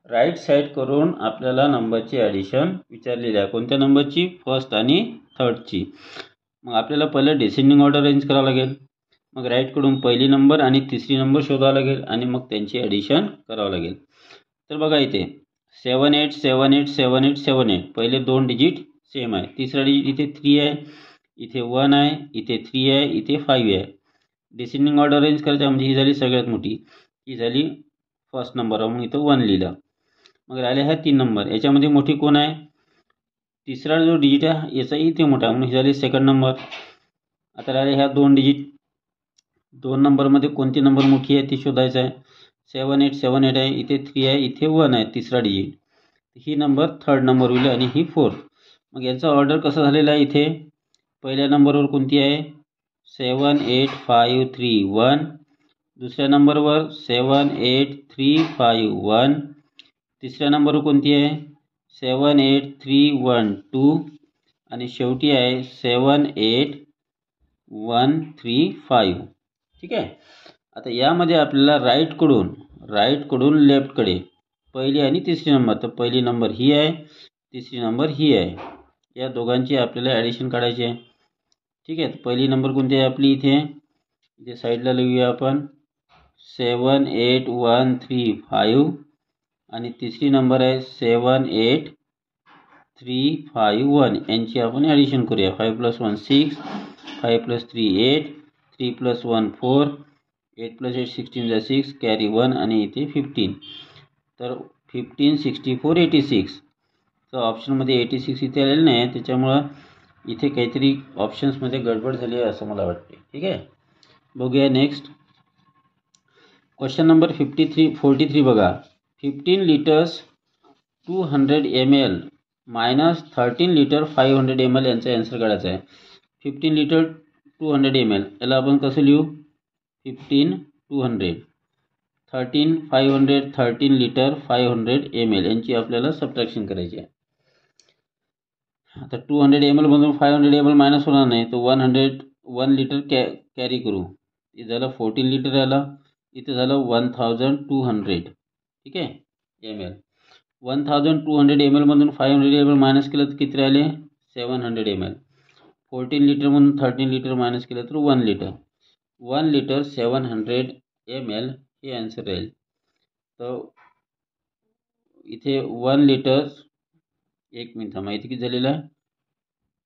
A: Right side करून आपल्याला नंबरची ॲडिशन विचारलेली आहे. कोणत्या नंबरची? फर्स्ट आणि थर्डची. मग आपल्याला पहिलं डिसेंडिंग ऑर्डर अरेंज करावं लागेल. मग राईटकडून पहिली नंबर आणि तिसरी नंबर शोधावं लागेल आणि मग त्यांची ॲडिशन करावं लागेल. तर बघा इथे 7 8 7 8 7 8 7 8 पहिले 2 डिजिट सेम आहे. तिसरा डिजिट इथे 3 आहे, इथे 1 आहे, इथे 3 आहे, इथे 5 आहे. डिसेंडिंग ऑर्डर अरेंज करायचं म्हणजे ही झाली सगळ्यात मोठी, ही झाली फर्स्ट नंबर, म्हणून इथं 1 लिहिलं. मग राहिले ह्या 3 नंबर, याच्यामध्ये मोठी कोण आहे? तिसरा जो डिजिट आहे याचाही इथे मोठा, म्हणून ही झाली सेकंड नंबर. आता राहिले ह्या 2 डिजिट, 2 नंबरमध्ये कोणती नंबर मोठी आहे ती शोधायचं आहे. 7 8 7 8 आहे, इथे 3 आहे, इथे 1 आहे तिसरा डिजिट. ही नंबर थर्ड नंबर होईल आणि ही फोर्थ. मग याचा ऑर्डर कसा झालेला आहे? इथे पहिल्या नंबरवर कोणती आहे? 7 8 5 3 1. दुसऱ्या नंबरवर 7 8 3 5 1. तिसऱ्या नंबरवर कोणती आहे? 7 8 3 1 2. आणि शेवटी आहे 7 8 1 3 5. ठीक आहे. आता यामध्ये आपल्याला राईटकडून लेफ्टकडे पहिली आणि तिसरी नंबर, तर पहिली नंबर ही आहे, तिसरी नंबर ही आहे. या दोघांची आपल्याला ॲडिशन काढायची आहे. ठीक आहे. पहिली नंबर कोणती आहे आपली? इथे साईडला लिहूया आपण 7 8 1 3 5. आणि तिसरी नंबर आहे 7 8 3 5 1. यांची आपण ॲडिशन करूया. 5 + 1 6, 5 + 3 8, 3 + 1 4, 8 + 8 16 6, कॅरी 1 आणि इथे 15. तर 15 64 86. तर ऑप्शनमध्ये 86 इथे आलेलं नाही, त्याच्यामुळं इथे काहीतरी ऑप्शन्समध्ये गडबड झाली आहे असं मला वाटते. ठीक आहे. बघूया नेक्स्ट क्वेश्चन नंबर 43 बघा. 15 litres 200 ml minus 13 litre 500 ml यांचा आन्सर काढायचा आहे. 15 लिटर 200 ml याला आपण कसं लिहू? 15 200, 13 500, 13 लिटर 500 ml यांची आपल्याला सबट्रॅक्शन करायची आहे. आता 200 ml मधून 500 ml मायनस होणार नाही, तो 1 लिटर कॅरी करू. इथे झालं 14 लिटर आला, इथे झालं 1200. ठीक आहे ml. 1200 ml मधून 500 ml मायनस केलं तर किती राहिले? 700 ml. 14 लिटरमधून 13 लिटर मायनस केलं तर 1 लिटर. 1 लिटर 700 ml हे आन्सर राहील. तर इथे 1 लिटर, एक मिनिट थांबा, इथे किती झालेलं आहे?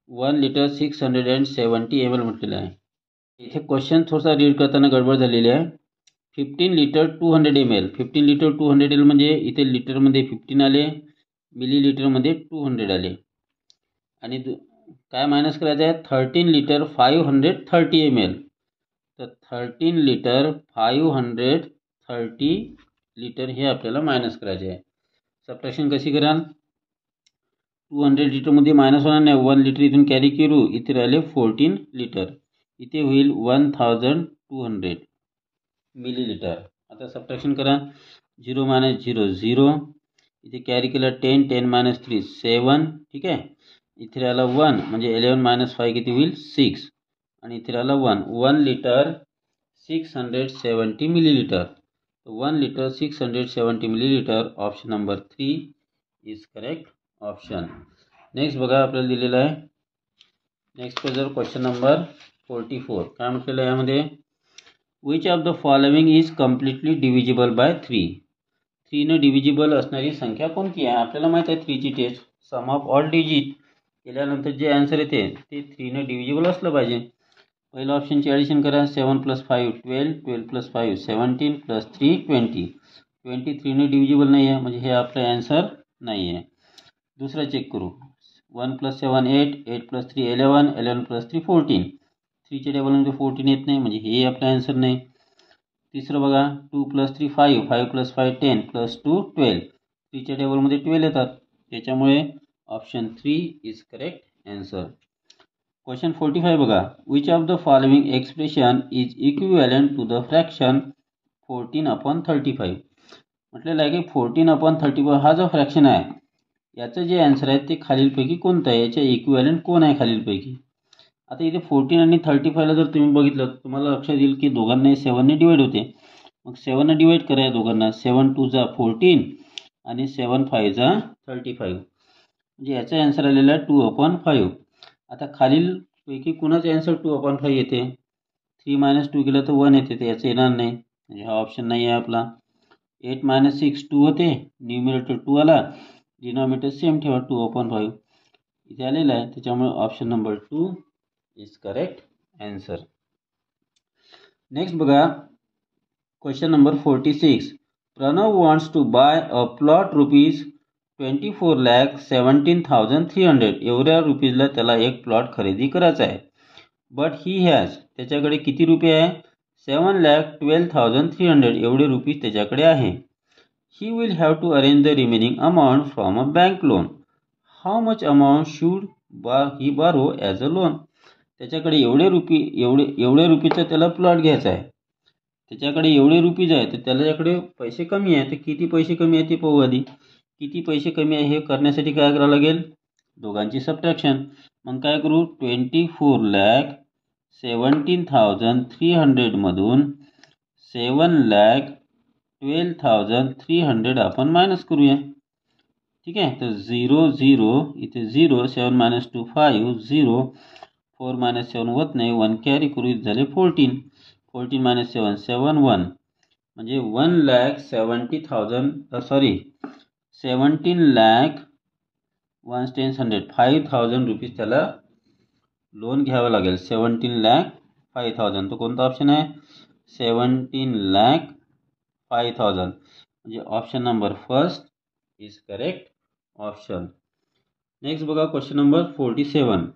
A: 1 लिटर 670 ml म्हटलेलं आहे. इथे क्वेश्चन थोडासा रीड करताना गडबड झालेली आहे. 15 लिटर 200 ml, 15 लिटर 200 ml म्हणजे इथे लिटरमध्ये 15 आले, मिलीलिटरमध्ये 200 आले. आणि काय मायनस करायचं आहे? 13 लिटर 530 ml. तर 13 लिटर 530 लिटर हे आपल्याला मायनस करायचे आहे. सबट्रॅक्शन कशी कराल? 200 लिटरमध्ये मायनस होणार नाही, 1 लिटर इथून कॅरी करू, इथे राहिले 14 लिटर, इथे होईल 1200 मिलीलिटर. आता सबट्रॅक्शन करा. 0 - 0 0, इथे कॅरी केलं 10, 10 - 3 7. ठीक आहे. इथे राहिला 1 म्हणजे 11 - 5 किती होईल? 6. आणि इथे राहिला 1 litre 670 millilitre. 1 litre 670 millilitre. Option number 3 is correct option. Next बघा आपल्याला दिलेलं आहे. नेक्स्ट जर क्वेश्चन नंबर 44 काय म्हटलेलं आहे यामध्ये? Which of the following is completely divisible by 3. 3 divisible असणारी संख्या कोणती आहे? आपल्याला माहीत आहे 3ची test. Sum of all digit केल्यानंतर जे आन्सर येते ते 3 डिव्हिजिबल असलं पाहिजे. पहिल्या ऑप्शनची ॲडिशन करा. 7 + 5 12, 12 + 5 17 + 3 20. 23 डिव्हिजिबल नाही आहे, म्हणजे हे आपलं ॲन्सर नाही आहे. दुसरा चेक करू. 1 + 7 8, 8 + 3 11, 11 + 3 14. 3च्या टेबलमध्ये 14 येत नाही, म्हणजे हे आपलं ॲन्सर नाही. तिसरं बघा. 2 + 3 5, 5 + 5 10 + 2 12. 3च्या टेबलमध्ये 12 येतात, त्याच्यामुळे option 3 is correct answer. Question 45 बघा. Which of the following expression is equivalent to the fraction 14/35. म्हटलेलं आहे की 14/35 हा जो फ्रॅक्शन आहे याचं जे आन्सर आहे ते खालीलपैकी कोणतं आहे, याच्या इक्विव्हॅलंट कोण आहे खालीलपैकी. आता इथे 14 आणि 35ला जर तुम्ही बघितलं तुम्हाला लक्षात येईल की दोघांनाही 7ने डिवाईड होते. मग 7ने डिवाईड करा या दोघांना. 7 2 जा 14 आणि 7 5 जा 35. म्हणजे याचा आन्सर आलेला आहे 2/5. आता खालीलपैकी कुणाचा आन्सर 2/5 येते? 3 - 2 केलं तर 1 येते, तर याचं येणार नाही, म्हणजे हा ऑप्शन नाही आहे आपला. 8 - 6 2 होते, न्यूमिरेटर 2 आला, डिनॉमिनेटर सेम ठेवा 2/5 इथे आलेला आहे, त्याच्यामुळे option number 2 is correct answer. Next बघा. Question number 46. Pranav wants to buy a plot ₹24,17,300. एवढ्या रुपीजला त्याला एक प्लॉट खरेदी करायचा आहे. बट ही हॅज, त्याच्याकडे किती रुपये आहे? 7,12,300 एवढे रुपीज त्याच्याकडे आहे. He will have to arrange the remaining amount from a bank loan. How much amount should he borrow as a loan. त्याच्याकडे एवढे रुपीचा त्याला प्लॉट घ्यायचा आहे. त्याच्याकडे एवढे रुपीज आहे, तर त्याच्याकडे पैसे कमी आहे. तर किती पैसे कमी आहे ते पाहू आधी. किती पैसे कमी आहे हे करण्यासाठी काय करावं लागेल? दोघांची सबट्रॅक्शन. मग काय करू? 24,17,300 मधून 7,12,300 आपण मायनस करूया. ठीक आहे. तर 0 0 इथे 0, 7 - 2 5 0, 4 - 7 होत नाही, 1 कॅरी करू, झाले 14. 14 - 7 7 1, म्हणजे 17 लाख 1 10 100 5,000 रुपीज त्याला लोन घ्यावं लागेल. 17 लाख 5,000. तो कोणता ऑप्शन आहे? 17 लाख 5,000, म्हणजे option number first is correct option. Next बघा. Question number 47.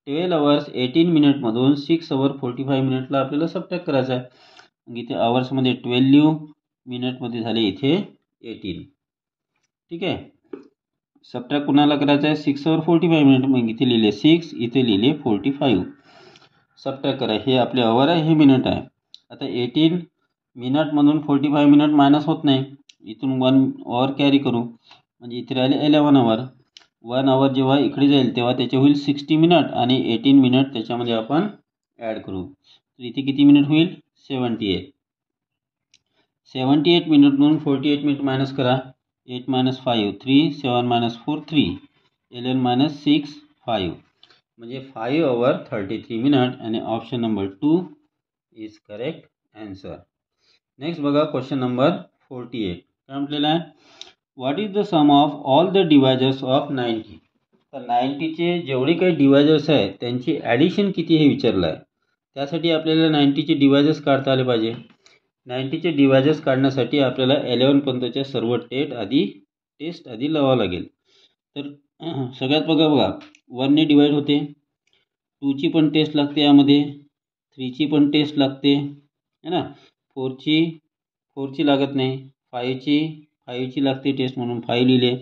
A: 12 hours 18 मिनिटमधून 6 hours 45 मिनिटला आपल्याला सबट्रॅक्ट करायचं आहे. मग इथे आवर्समध्ये 12 लिहू, मिनिटमध्ये झाले इथे 18. ठीक आहे. सबट्रॅक्ट कुणाला करायचं आहे? 6 hours 45 मिनिट. मग इथे लिहिले 6, इथे लिहिले 45. सबट्रॅक्ट करा. हे आपले आवर आहे, हे मिनिट आहे. आता 18 मिनिटमधून 45 मिनिट मायनस होत नाही, इथून 1 hour कॅरी करू, म्हणजे इथे राहिले 11 hours. 1 hour जेव्हा इकडे जाईल तेव्हा त्याचे होईल 60 मिनिट आणि 18 मिनिट त्याच्यामध्ये आपण ॲड करू. तर इथे किती मिनिट होईल? 78. 78 मिनिटमधून 48 मिनिट मायनस करा. 8 - 5 3, 7 - 4 3, 11 - 6 5, म्हणजे 5 hours 33 मिनिट, आणि option number 2 is correct answer. Next बघा. Question number 48. काय म्हटलेलं आहे? What is the sum of all the divisors of 90. तर 90चे जेवढे काही डिवायजर्स आहेत त्यांची ॲडिशन किती हे विचारलं आहे. त्यासाठी आपल्याला 90चे डिवायजर्स काढता आले पाहिजे. 90चे डिवायजर्स काढण्यासाठी आपल्याला 11 पर्यंतच्या सर्व टेस्ट आधी लावावं लागेल. तर सगळ्यात बघा 1ने डिवाईड होते, 2ची पण टेस्ट लागते, यामध्ये 3ची पण टेस्ट लागते है ना. 4ची लागत नाही, 5ची लागते टेस्ट म्हणून 5 लिहिले.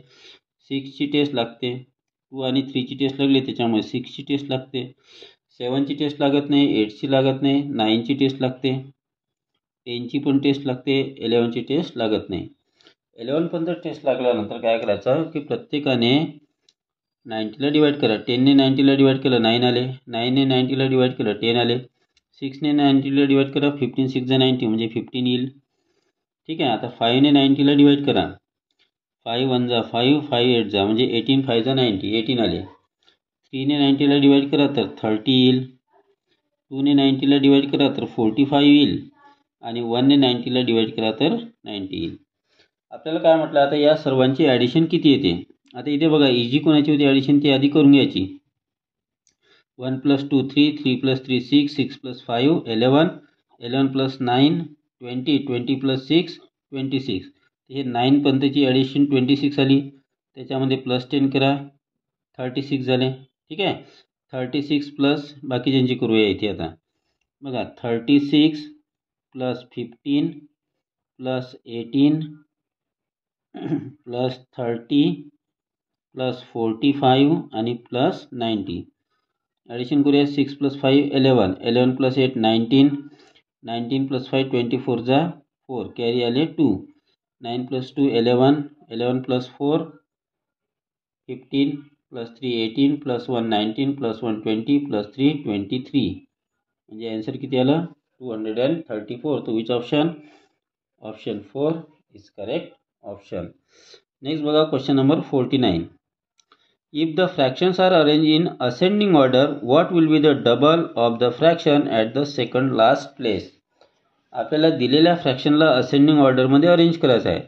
A: 6ची टेस्ट लागते, 2 आणि 3ची टेस्ट लागली त्याच्यामुळे 6ची टेस्ट लागते. 7ची टेस्ट लागत नाही, 8ची लागत नाही, 9ची टेस्ट लागते, 10ची पण टेस्ट लागते, 11ची टेस्ट लागत नाही. 11 पर्यंत टेस्ट लागल्यानंतर काय करायचं की प्रत्येकाने 90ला डिवाईड करा. 10ने 90ला डिवाईड केलं 9 आले, 9ने 90ला डिवाईड केलं 10 आले, 6ने 90ला डिवाईड करा 15 6 जा 90 म्हणजे 15 येईल. ठीक आहे. आता 5ने 90ला डिवाईड करा. 5 1 जा 5, 5 8 जा म्हणजे 18 5 जा 90 18 आले. 3ने 90ला डिवाईड करा तर 30 येईल. 2ने 90ला डिवाईड करा तर 45 येईल, आणि 1ने 90ला डिवाईड करा तर 90 येईल. आपल्याला काय म्हटलं आता या सर्वांची ॲडिशन किती येते. आता इथे बघा इजी कोणाची होती ॲडिशन ती आधी करून घ्यायची. 1 + 2 3, 3 + 3 6, 6 + 5 11, 11 + 9 20, 20 + 6 26. हे 9 पर्यंतची ॲडिशन 26 आली. त्याच्यामध्ये +10 करा 36 झाले. ठीक आहे. 36 प्लस बाकीच्यांची करूया इथे आता. बघा 36 + 15 + 18 + 30 + 45 आणि +90. ॲडिशन करूया. 6 + 5 11, 11 + 8 19, 19 + 5 24 जा 4 कॅरी आले 2, 9 + 2 11, 11 + 4 15 + 3 18 + 1 19 + 1 20 + 3 23. म्हणजे आन्सर किती आलं 234. तो which option. Option 4 is correct option. Next बघा question number 49. If the fractions are arranged in ascending order, what will be the double of the fraction at the second last place? आपल्याला दिलेल्या फ्रॅक्शनला असेंडिंग ऑर्डरमध्ये अरेंज करायचं आहे.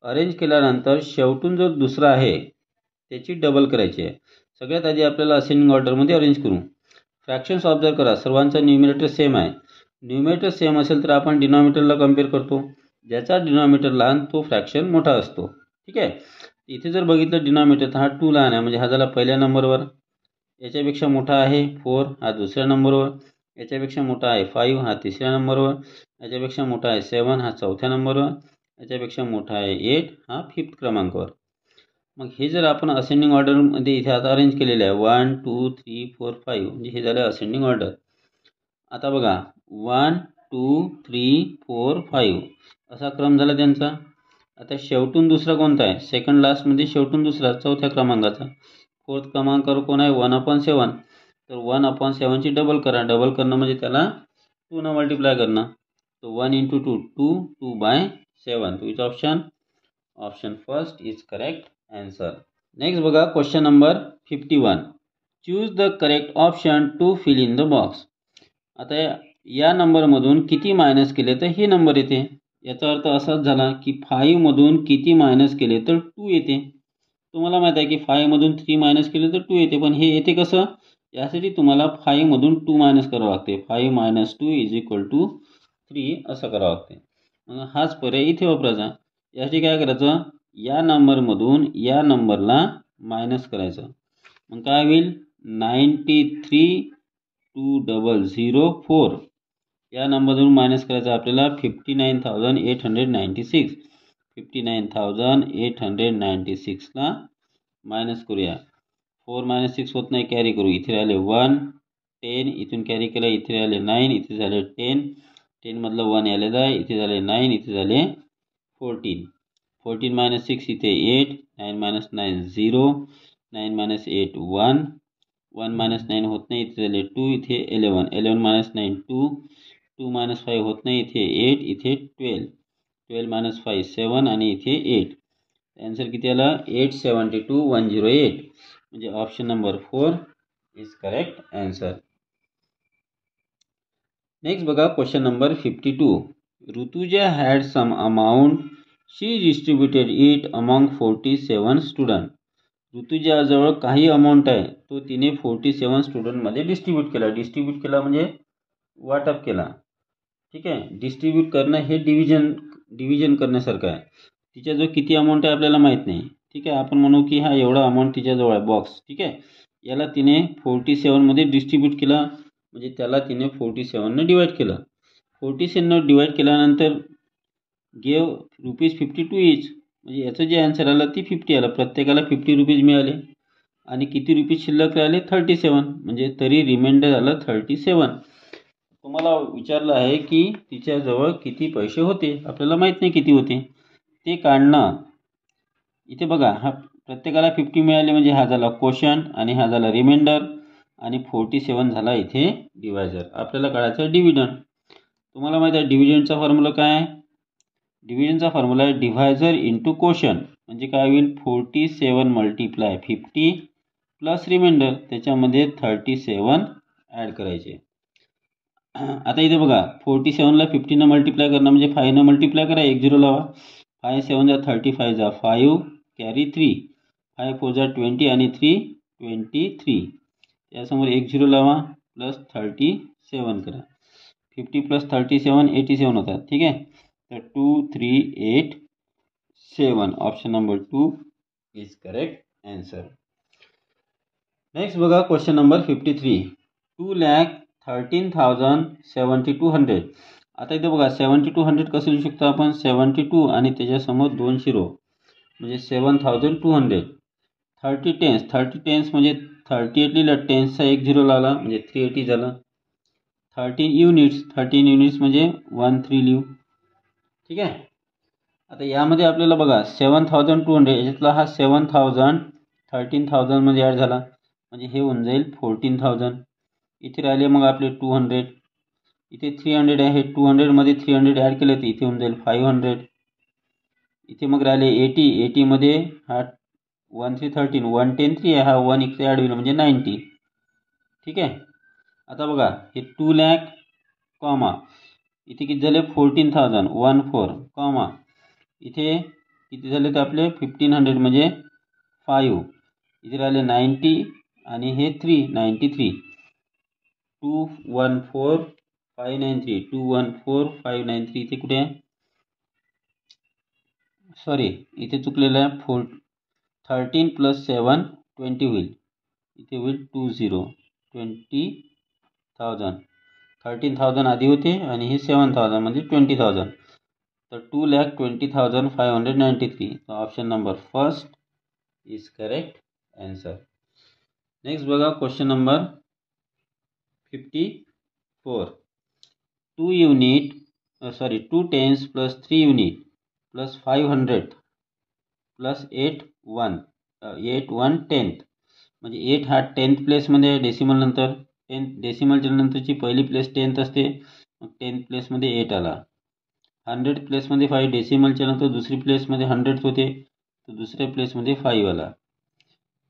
A: अरेंज केल्यानंतर शेवटून जो दुसरा आहे त्याची डबल करायची आहे. सगळ्यात आधी आपल्याला असेंडिंग ऑर्डरमध्ये अरेंज करू. फ्रॅक्शन्स ऑब्झर्व करा. सर्वांचा न्यूमिनेटर सेम आहे. न्यूमिनेटर सेम असेल तर आपण डिनॉमिनेटरला कम्पेअर करतो. ज्याचा डिनॉमिनेटर लहान तो फ्रॅक्शन मोठा असतो. ठीक आहे. इथे जर बघितलं डिनॉमिनेटर तर हा 2 लहान आहे म्हणजे हा झाला पहिल्या नंबरवर. याच्यापेक्षा मोठा आहे 4 हा दुसऱ्या नंबरवर. याच्यापेक्षा मोठा आहे 5 हा तिसऱ्या नंबरवर. याच्यापेक्षा मोठा आहे 7 हा चौथ्या नंबरवर. याच्यापेक्षा मोठा आहे 8 हा 5th क्रमांकावर. मग हे जर आपण असेंडिंग ऑर्डरमध्ये इथे आता अरेंज केलेलं आहे 1 2 3 4 5 म्हणजे हे झालं असेंडिंग ऑर्डर. आता बघा 1 2 3 4 5 असा क्रम झाला त्यांचा. आता शेवटून दुसरा कोणता आहे सेकंड लास्टमध्ये शेवटून दुसरा चौथ्या क्रमांकाचा. 4th क्रमांकावर कोण आहे 1/7. तर 1/7ची डबल करा. डबल करणं म्हणजे त्याला 2 न मल्टिप्लाय करणं. तो 1 × 2 2 2/7. Which option. Option first is correct answer. Next बघा question number 51. Choose the correct option to fill in the box. आता या नंबरमधून किती मायनस केले तर हे नंबर येते. याचा अर्थ असाच झाला की 5 मधून किती मायनस केले तर 2 येते. तुम्हाला माहिती आहे की 5 मधून 3 मायनस केले तर 2 येते. पण हे येते कसं. यासाठी तुम्हाला 5 मधून 2 मायनस करावं लागते. 5 - 2 = 3 असं करावं लागते. मग हाच पर्याय इथे वापरायचा. यासाठी काय करायचं या नंबरमधून या नंबरला मायनस करायचं. मग काय होईल 93,200,4 या नंबरवरून मायनस करायचं आपल्याला 59,896. 59,896ला मायनस करूया. 4 - 6 होत नाही कॅरी करू. इथे राहिले 1 10 इथून कॅरी केला इथे राहिले 9 इथे झाले 10 10 मधलं 1 आलेलं आहे इथे झाले 9 इथे झाले 14. 14 - 6 इथे 8 9 - 9 0 9 - 8 1 1 - 9 होत नाही इथे झाले 2 इथे 11 11 - 9 2 2 - 5 होत नाही इथे 8 इथे 12 12 - 5 7 आणि इथे 8. आन्सर किती आला 872,108. म्हणजे option number 4 is correct answer. Next बघा question number 52. Rutuja had some amount she distributed it among 47 student. ऋतुजाजवळ काही अमाऊंट आहे तो तिने 47 स्टुडंटमध्ये डिस्ट्रीब्यूट केला म्हणजे वाटप केला. ठीक आहे. डिस्ट्रीब्यूट करणं हे डिव्हिजन करण्यासारखं आहे. तिच्याजवळ किती अमाऊंट आहे आपल्याला माहीत नाही. ठीक आहे. आपण म्हणू की हा एवढा अमाऊंट तिच्याजवळ आहे बॉक्स. ठीक आहे. याला तिने 47मध्ये डिस्ट्रीब्यूट केला म्हणजे त्याला तिने 47ने डिवाईड केलं. 47ने डिवाईड केल्यानंतर गेव ₹52 इच म्हणजे याचं जे आन्सर आलं ती 50 आलं. प्रत्येकाला 50 रुपीज मिळाले आणि किती रुपीज शिल्लक राहिले 37 म्हणजे तरी रिमाइंडर आलं 37. तुम्हाला विचारलं आहे की तिच्याजवळ किती पैसे होते. आपल्याला माहीत नाही किती होते ते काढणं. इथे बघा हा प्रत्येकाला 50 मिळाले म्हणजे हा झाला क्वोशंट आणि हा झाला रिमाइंडर आणि 47 झाला इथे डिवायझर. आपल्याला काढायचं डिव्हिडंड. तुम्हाला माहिती आहे डिव्हिडंडचा फॉर्म्युला काय आहे. डिव्हिजनचा फॉर्म्युला आहे डिव्हायझर इंटू क्वोशंट. म्हणजे काय होईल 47 × 50 प्लस रिमाइंडर त्याच्यामध्ये 37 ॲड करायचे. आता इथे बघा 47ला 50 न मल्टिप्लाय करणं म्हणजे 5 न मल्टिप्लाय करा 1 0 लावा. 5 7 जा 35 जा 5 कॅरी 3 5 4 जा 20 आणि 3 23 त्यासमोर एक झिरो लावा प्लस 37 करा 50 प्लस 37 87 होतात. ठीक आहे. तर 2387 option number 2 is correct answer. Next बघा क्वेश्चन नंबर 53. 2,13,7200. आता इथे बघा 7200 कसं लिहू शकतो आपण 72 आणि त्याच्यासमोर 2 झिरो म्हणजे 7200. 30 टेन्स म्हणजे 38 लिहिलं टेन्सचा एक झिरो लावला म्हणजे 380 झालं. 13 युनिट्स म्हणजे 13 लिहू. ठीक आहे. आता यामध्ये आपल्याला बघा 7200 याच्यातला हा 7000 13,000 मध्ये ॲड झाला म्हणजे हे होऊन जाईल 14,000. इथे राहिले मग आपले 200. इथे 300 आहे 200 मध्ये 300 ॲड केले तर इथे होऊन जाईल 500. इथे मग राहिले 80 मध्ये हा 1313 110 हा 1 इकडे ॲड होईल म्हणजे 90. ठीक आहे. आता बघा हे 2 लाख कॉमा इथे किती झाले 14,000 14 कॉमा इथे किती झाले तर आपले 1500 म्हणजे 5 इथे राहिले 90 आणि हे 393 214593 214593 इथे कुठे आहे सॉरी इथे चुकलेलं आहे 13 प्लस 7 20 होईल इथे होईल 20,000 13,000 आधी होते आणि हे 7,000 म्हणजे 20,000 तर 2,20,593. Option number first is correct answer. Next बघा question number 54. 2 tens plus 3 unit plus 500 plus 8 1 tenth म्हणजे 8 हा 10th प्लेसमध्ये डेसिमल नंतर 10th डेसिमलच्या नंतरची पहिली प्लेस 10th असते मग 10th प्लेसमध्ये 8 आला. 100 प्लेसमध्ये 5 डेसिमलच्या नंतर दुसरी प्लेसमध्ये 100 होते तर दुसऱ्या प्लेसमध्ये 5 आला.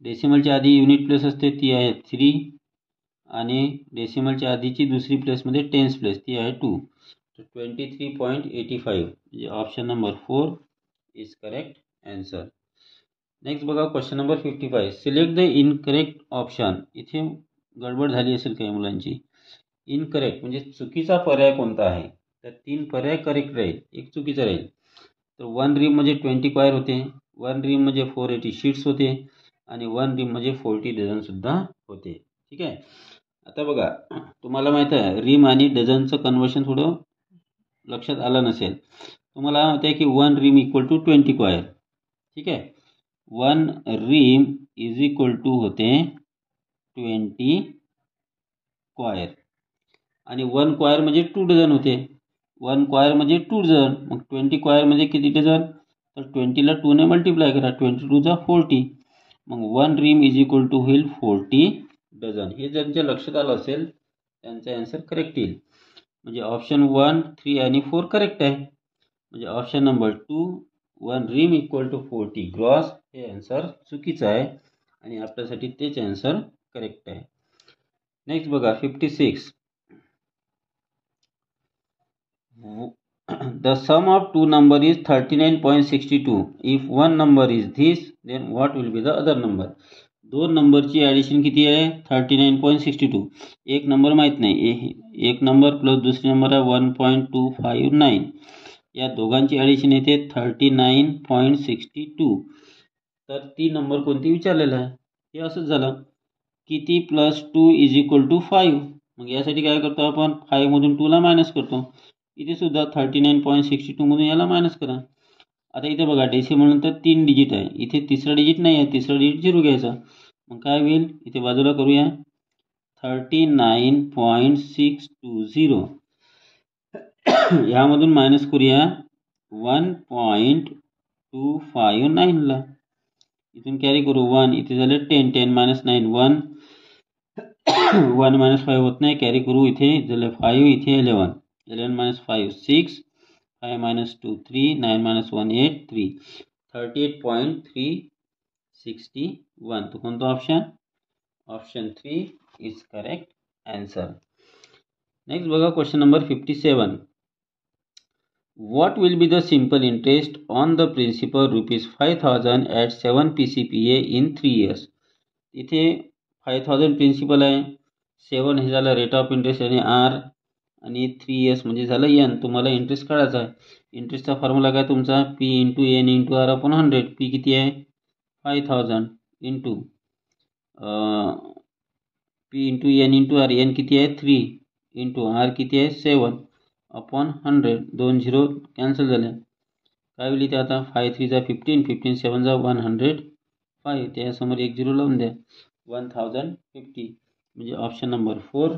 A: डेसिमलच्या आधी युनिट प्लेस असते ती आहे 3 आणि डेसिमलच्या आधीची दुसरी प्लेसमध्ये टेन्स प्लेस ती आहे 2 तर 23.85 म्हणजे option number 4 is correct answer. Next बघा question number 55. Select the incorrect option. इथे गडबड झाली असेल काही मुलांची. इनकरेक्ट म्हणजे चुकीचा पर्याय कोणता आहे तर 3 पर्याय करेक्ट राहील एक चुकीचा राहील. तर 1 रीम म्हणजे 20 क्वायर होते 1 रीम म्हणजे 480 शीट्स होते आणि 1 रीम म्हणजे 40 डझन सुद्धा होते. ठीक आहे. आता बघा तुम्हाला माहित आहे रीम आणि डझनचं कन्वर्शन थोडं लक्षात आलं नसेल. तुम्हाला माहिती आहे की 1 रीम इक्वल टू 20 क्वायर. ठीक आहे. 1 रीम इज इक्वल टू होते 20 क्वायर आणि 1 क्वायर म्हणजे 2 डझन होते 1 क्वायर म्हणजे 2 डझन मग 20 क्वायर म्हणजे किती डझन तर 20ला 2 ने मल्टिप्लाय करा 22 जा 40 मग 1 रीम इज इक्वल टू होईल 40 डझन. हे ज्यांच्या लक्षात आलं असेल त्यांचा आन्सर करेक्ट येईल म्हणजे ऑप्शन 1 3 आणि 4 करेक्ट आहे म्हणजे option number 2 1 ream equal to 40 gross हे आन्सर चुकीचं आहे आणि आपल्यासाठी तेच आन्सर करेक्ट आहे. नेक्स्ट बघा 56. The sum of two number is 39.62. If one number is this, then what will be the other number? दोन नंबरची ॲडिशन किती आहे 39.62. एक नंबर माहीत नाही एक नंबर प्लस दुसरी नंबर आहे 1.259 या दोघांची ॲडिशन येते 39.62. तर ती नंबर कोणती विचारलेला आहे हे असंच झालं किती प्लस 2 इज इक्वल टू 5. मग यासाठी काय करतो आपण 5 मधून 2ला मायनस करतो. इथे सुद्धा 39.62 मधून याला मायनस करा. आता इथे बघा डेसिमल नंतर 3 डिजिट आहे इथे तिसरा डिजिट नाही आहे तिसरा डिजिट 0 घ्यायचा मग काय होईल इथे बाजूला करूया 39.620 यामधून मायनस करूया 1.259 ला इथून कॅरी करू 1 इथे झाले 10 10 मायनस 9 1 1 मायनस 5 होत नाही कॅरी करू इथे झाले 5 इथे 11 11 minus 5 6 5 minus 2 3 9 minus 1 8 3 38.361 तो कोणता option option 3 is correct answer. Next बघा question number 57. What will be the simple interest on the principal ₹5,000 at 7 PCPA in 3 years? इथे 5,000 प्रिन्सिपल आहे, 7 हे झालं रेट ऑफ इंटरेस्ट आणि आर, आणि 3 इयर्स म्हणजे झालं एन. तुम्हाला इंटरेस्ट काढायचा आहे. इंटरेस्टचा फॉर्म्युला काय तुमचा, P into N into R upon 100. पी किती आहे 5,000 into P into N into R, N किती आहे 3 इंटू आर किती आहे 7 अपॉन 100. 2 झिरो कॅन्सल झाले. काय होईल इथे आता 5 3 जा 15, 15 7 जा 105. त्यासमोर 1 झिरो लावून द्या. 1050 म्हणजे option number 4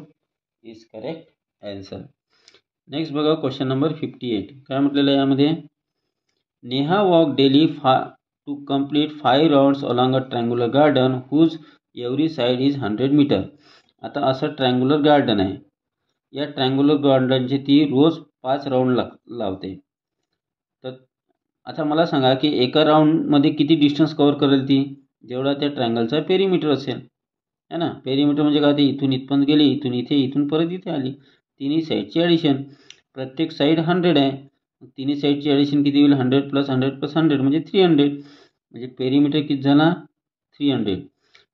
A: is correct answer. Next बघा क्वेश्चन नंबर 58. काय म्हटलेलं आहे यामध्ये, Neha walk daily to complete 5 rounds along a triangular garden whose every side is 100 metre. आता असं ट्रँग्युलर गार्डन आहे. या ट्रँग्युलर गार्डनचे ती रोज 5 राऊंड लावते. तर आता मला सांगा की एका राऊंडमध्ये किती डिस्टन्स कव्हर करेल ती, जेवढा त्या ट्रँगलचा पेरीमीटर असेल, है ना. पेरीमीटर म्हणजे काय, ते इथून इथपर्यंत गेली, इथून इथे, इथून परत इथे आली. तिन्ही साईडची ॲडिशन, प्रत्येक साईड 100 आहे. तिन्ही साईडची ॲडिशन किती होईल, 100 + 100 + 100 म्हणजे 300. म्हणजे पेरीमीटर किती झाला 300.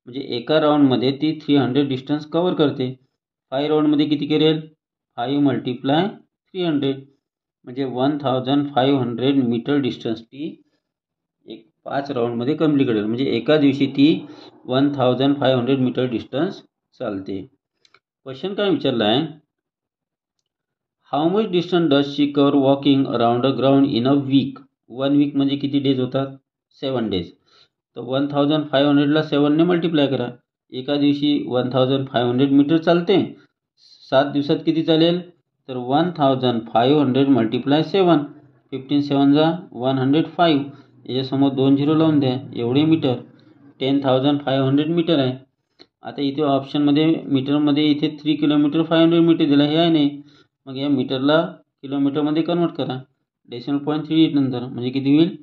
A: म्हणजे एका राऊंडमध्ये ती 300 डिस्टन्स कव्हर करते. 5 राऊंडमध्ये किती करेल, 5 × 300 म्हणजे 1500 मीटर डिस्टन्स ती एक 5 राऊंडमध्ये कंप्लीट करेल. म्हणजे एका दिवशी ती 1500 मीटर डिस्टन्स चालते. क्वेश्चन काय विचारला आहे, how much distance does she cover walking around a ground in a week. 1 week म्हणजे किती डेज होतात, 7 डेज. तर 1500ला 7ने मल्टिप्लाय करा. एका दिवशी 1500 मीटर चालते. 7 दिवसात किती चालेल, तर 1500 × 7, 15 7 जा 105. याच्यासमोर 2 झिरो लावून द्या. एवढे मीटर 10,500 मीटर आहे. आता इथे ऑप्शनमध्ये मीटरमध्ये इथे 3 किलोमीटर 500 मीटर दिला, हे आहे नाही. मग या मीटरला किलोमीटरमध्ये कन्वर्ट करा डेसिमल पॉईंट 3 नंतर, म्हणजे किती होईल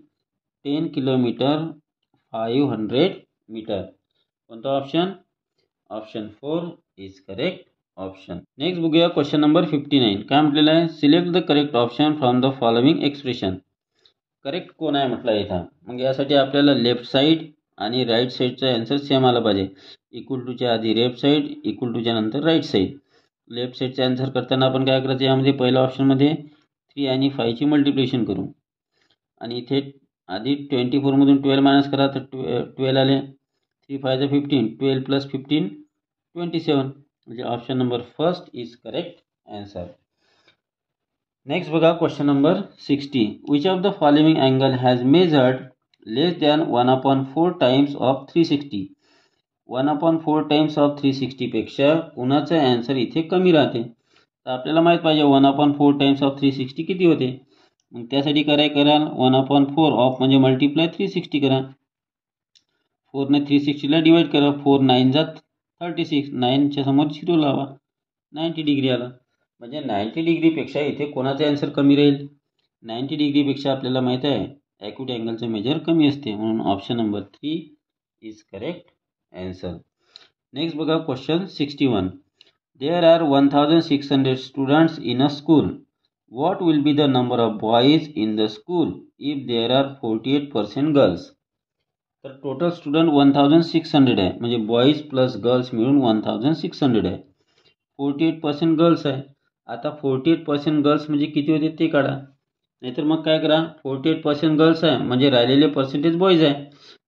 A: 10 किलोमीटर 500 मीटर. कोणता option, option 4 is correct option. Next बघूया क्वेश्चन नंबर 59. काय म्हटलेलं आहे, select the correct option from the following expression. Correct कोण आहे म्हटलं इथं. मग यासाठी आपल्याला लेफ्ट साईड आणि राईट साईडचा आन्सर सेम आला पाहिजे. इक्वल टूच्या आधी लेफ्ट साईड, इक्वल टूच्या नंतर राईट साईड. लेफ्ट साईडचा आन्सर करताना आपण काय करायचं, यामध्ये पहिल्या ऑप्शनमध्ये 3 आणि 5ची मल्टिप्लिकेशन करू. आणि इथे आधी 24मधून 12 मायनस करा, तर 12 आले. 3 5 जा 15, 12 + 15 27. म्हणजे option number first is correct answer. Next बघा question number 60. Which of the following angle has measured less than 1/4 times of 360. 1/4 times of 360 पेक्षा कुणाचं आन्सर इथे कमी राहते. तर आपल्याला माहीत पाहिजे 1/4 टाइम्स ऑफ 360 किती होते. मग त्यासाठी काय कराल, 1/4 ऑफ म्हणजे मल्टिप्लाय 360 करा. 4ने 360ला डिवाइड करा. 4 9 जा 36, 9च्या समोर 0 लावा, 90 डिग्री आला. म्हणजे 90 डिग्रीपेक्षा इथे कोणाचा आन्सर कमी राहील, 90 डिग्रीपेक्षा आपल्याला माहीत आहे ॲक्यूट अँगलचं मेजर कमी असते. म्हणून option number 3 is correct answer. Next बघा question 61. There are 1600 students in a school. What will be the number of boys in the school if there are 48% girls. तर टोटल स्टुडंट 1600 आहे, म्हणजे बॉईज प्लस गर्ल्स मिळून 1600 आहे. 48% गर्ल्स आहे. आता 48% गर्ल्स म्हणजे किती होते ते काढा. नाहीतर मग काय करा, 48% गर्ल्स आहे म्हणजे राहिलेले पर्सेंटेज बॉईज आहे.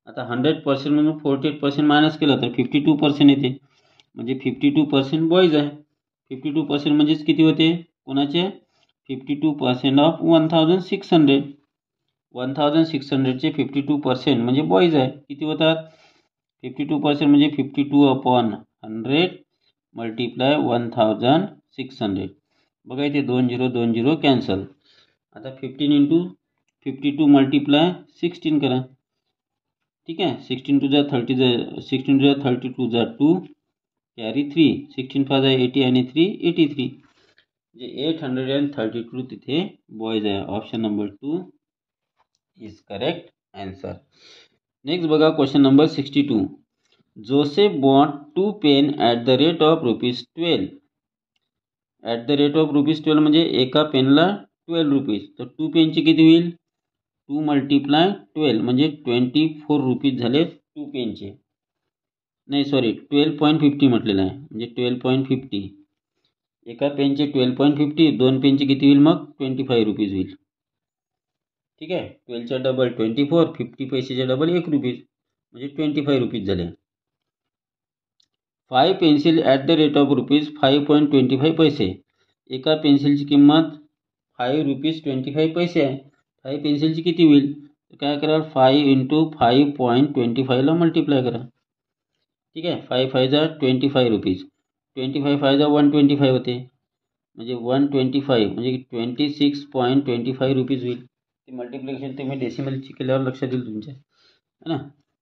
A: आता 100% म्हणून 48% मायनस केलं तर 52% येते. म्हणजे 52% बॉईज आहे. 52% म्हणजेच किती होते कोणाचे, 52% ऑफ 1600. 1600चे 52% म्हणजे बॉईज आहे. किती होतात 52% म्हणजे 52/100 मल्टिप्लाय 1600. बघा इथे 2 0 2 0 कॅन्सल. आता 15 × 52 मल्टिप्लाय 16 करा. ठीक आहे, 16 2 जा 30, 16 2 जा 32 जा 2 कॅरी 3, 16 5 जा 80 आणि 3 83. म्हणजे 832 तिथे बॉईज आहे. Option number 2 is correct answer. Next बघा question number 62. Joseph bought 2 pen at the rate of ₹12. At the rate of ₹12 म्हणजे एका पेनला 12 रुपीज. तर 2 पेनचे किती होईल? 2 × 12 म्हणजे 24 रुपीज झाले 2 पेनचे. नाही सॉरी 12.50 म्हटलेलं आहे, म्हणजे 12.50. एका पेनचे 12.50, 2 पेनचे किती होईल मग? 25 रुपीज होईल. ठीक आहे. 12च्या डबल 24, 50 पैसेच्या डबल 1 रुपीज म्हणजे 25 रुपीज झाले. 5 pencil at the rate of rupees 5.25 पैसे. एका पेन्सिलची किंमत 5 रुपीज 25 पैसे आहे. 5 पेन्सिलची किती होईल? तर काय कराल? 5 × 5.25ला मल्टिप्लाय करा. ठीक आहे. 5 5 जा 25 रुपीज, 25 5 जा 125 होते, म्हणजे 125 म्हणजे 26.25 रुपीज होईल. ते मल्टिप्लिकेशन तुम्ही डेसिमलची केल्यावर लक्षात येईल तुमच्या, है ना.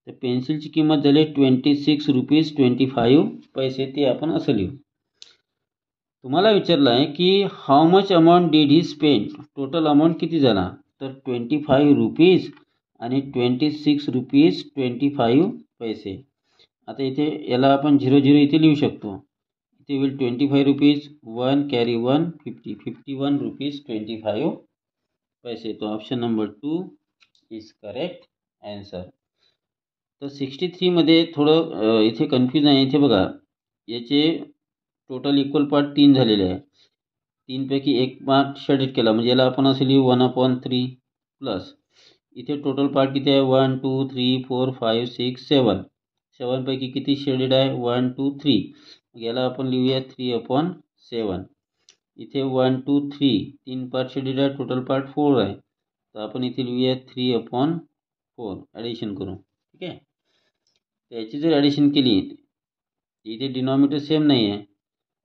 A: तर पेन्सिलची किंमत झाली 26 रुपीज 25 पैसे, ते आपण असं लिहू. तुम्हाला विचारलं आहे की how much amount did he spend, total amount किती झाला? तर 25 रुपीज आणि 26 रुपीज 25 पैसे. आता इथे याला आपण 0 0 इथे लिहू शकतो. इथे होईल 25 रुपीज, 1 कॅरी 1 50, 51 रुपीज 25 पैसे. तो option number 2 is correct answer. तर 63 मध्ये थोडं इथे कन्फ्यूज आहे. इथे बघा, याचे टोटल इक्वल पार्ट 3 झालेले आहे. 3 पैकी एक पार्ट शेडेड केला, म्हणजे याला आपण असं लिहू 1/3 प्लस इथे टोटल पार्ट किती आहे? 1 2 3 4 5 6 7. 7 पैकी किती शेडेड आहे? 1 2 3. याला आपण लिहूया 3/7. इथे 1 2 3 3 पार्ट शेडेड आहे, टोटल पार्ट 4 आहे, तर आपण इथे लिहूया 3/4 ॲडिशन करू. ठीक आहे. त्याची जर ॲडिशन केली, इथे डिनॉमिनेटर सेम नाही आहे.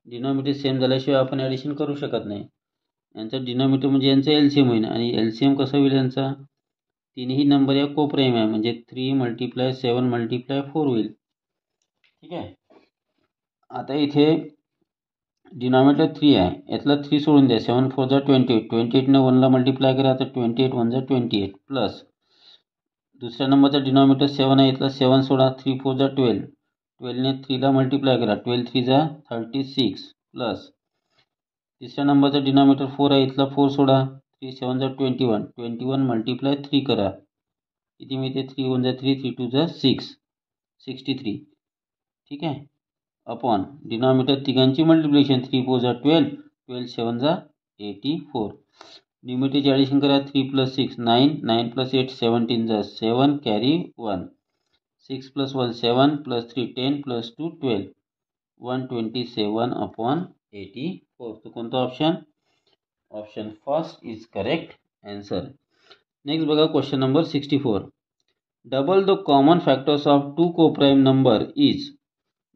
A: डिनॉमिनेटर सेम झाल्याशिवाय आपण ॲडिशन करू शकत नाही. यांचा डिनॉमिनेटर म्हणजे यांचा एलसीएम होईल, आणि एलसीएम कसा होईल यांचा? तिन्ही नंबर या कोप्राईम आहे, म्हणजे 3 × 7 × 4 होईल. ठीक आहे. आता इथे डिनॉमिनेटर 3 आहे, यातला 3 सोडून द्या. 7 4 जा 28, 28ने 1ला मल्टिप्लाय करा, तर 28 1 जा 28 प्लस दुसऱ्या नंबरचा डिनॉमिनेटर 7 आहे, इथला 7 सोडा, 3 4 जा 12, 12ने 3ला मल्टिप्लाय करा, 12 3 जा 36 प्लस तिसऱ्या नंबरचा डिनॉमिनेटर 4 आहे, इथला 4 सोडा, 3 7 जा 21, 21 मल्टिप्लाय 3 करा, किती मिळते? 3 1 जा 3, 3 2 जा 6, 63. ठीक आहे. अपॉन डिनॉमिनेटर तिघांची मल्टिप्लिकेशन, 3 4 जा 12, 12 7 जा 84. न्यूमिनेटरची ॲडिशन करा, 3 + 6 9, 9 + 8 17 जा 7 कॅरी 1, 6 + 1 7 + 3 10 + 2 12, 127/84. तो कोणता option? Option first is correct answer. Next बघा question number 64. Double the common factors of 2 coprime number is.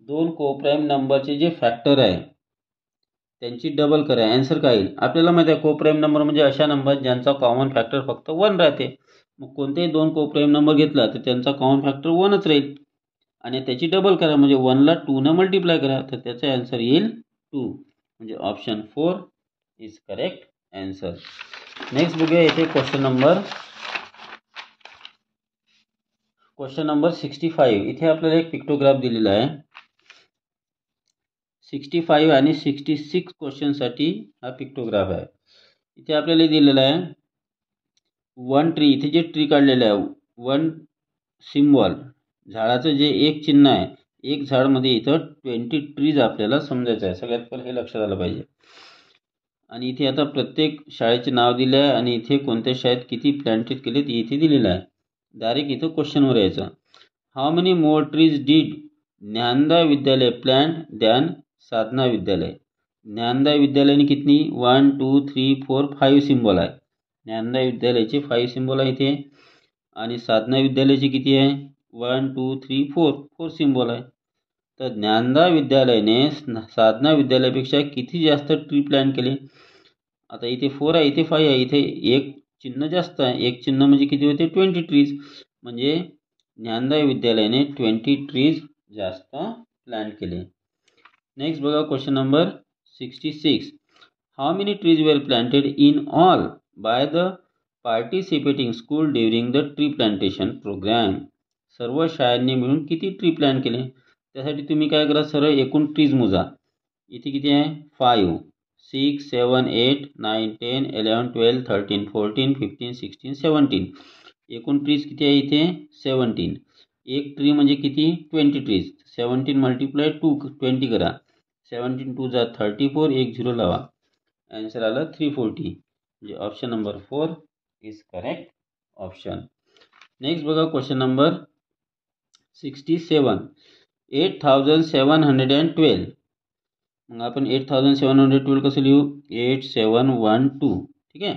A: 2 coprime नंबरचे जे फॅक्टर आहे त्यांची डबल करा. आन्सर काय येईल? आपल्याला माहिती आहे कोप्राईम नंबर म्हणजे अशा नंबर ज्यांचा कॉमन फॅक्टर फक्त 1 राहते. मग कोणतेही 2 कोप्राईम नंबर घेतला तर त्यांचा कॉमन फॅक्टर 1च राहील, आणि त्याची डबल करा, म्हणजे 1ला 2ने मल्टिप्लाय करा, तर त्याचा आन्सर येईल 2, म्हणजे option 4 is correct answer. Next बघूया इथे क्वेश्चन नंबर 65. इथे आपल्याला एक पिक्टोग्राफ दिलेला आहे. 65 आणि 66 क्वेश्चनसाठी हा पिक्टोग्राफ आहे. इथे आपल्याला दिलेला आहे 1 ट्री. इथे जे ट्री काढलेलं आहे, 1 सिम्बॉल, झाडाचं जे एक चिन्ह आहे, एक झाडमध्ये इथं 20 ट्रीज आपल्याला समजायचं आहे. सगळ्यात पहिले हे लक्षात आलं पाहिजे. आणि इथे आता प्रत्येक शाळेचे नाव दिले आहे, आणि इथे कोणत्या शाळेत किती प्लॅन्टेड केले ते इथे दिलेलं आहे. डायरेक्ट इथं क्वेश्चनवर यायचं. How many more trees did Gyanada Vidyalaya plant than साधना विद्यालय. ज्ञानदा विद्यालयाने कितनी? 1 2 3 4 5 सिम्बॉल आहे. ज्ञानदा विद्यालयाचे 5 सिम्बॉल आहे इथे, आणि साधना विद्यालयाचे किती आहे? 1 2 3 4 सिम्बॉल आहे. तर ज्ञानदा विद्यालयाने साधना विद्यालयापेक्षा किती जास्त ट्री प्लॅन केले? आता इथे 4 आहे, इथे 5 आहे, इथे एक चिन्ह जास्त आहे. एक चिन्ह म्हणजे किती होते? 20 ट्रीज. म्हणजे ज्ञानदा विद्यालयाने 20 ट्रीज जास्त प्लॅन केले. नेक्स्ट बघा question number 66. How many trees were planted in all by the participating school during the tree plantation programme. सर्व शाळांनी मिळून किती ट्री प्लॅन केले? त्यासाठी तुम्ही काय करा, सरळ एकूण ट्रीज मोजा. इथे किती आहे? 5, 6, 7, 8, 9, 10, 11, 12, 13, 14, 15, 16, 17. एकूण ट्रीज किती आहे इथे 17. एक ट्री म्हणजे किती 20 ट्रीज. 17 मल्टिप्लाय 20 करा. 17 2 जा 34, एक 0 लावा. आन्सर आलं 340. म्हणजे option number 4 is correct option. Next बघा क्वेश्चन नंबर 67. 8712. मग आपण 8712 कसं लिहू 8712. ठीक आहे.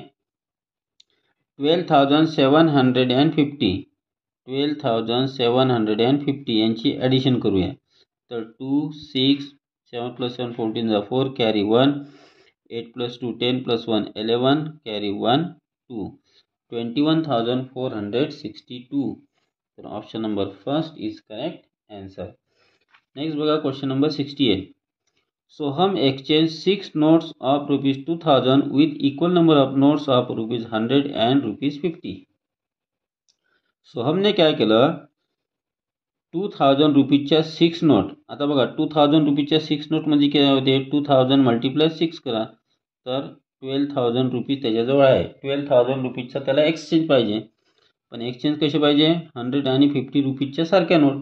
A: 12750 12750 यांची ॲडिशन करूया. तर 2 6 7 + 7 14 जा 4 कॅरी 1 8 + 2 10 + 1 11 कॅरी 1 2 21,462. तर option number first is correct answer. Next बघा question number 68. Soham exchange 6 notes of ₹2000 with equal number of notes of ₹100 and ₹50. सोहमने काय केलं 2000 रुपीजच्या 6 नोट. आता बघा 2000 रुपीजच्या 6 नोट म्हणजे काय होते 2000 × 6 करा. तर 12,000 रुपीज त्याच्याजवळ आहे. 12,000 रुपीजचा त्याला एक्सचेंज पाहिजे. पण एक्सचेंज कसे पाहिजे 100 आणि 50 रुपीजच्या सारख्या नोट.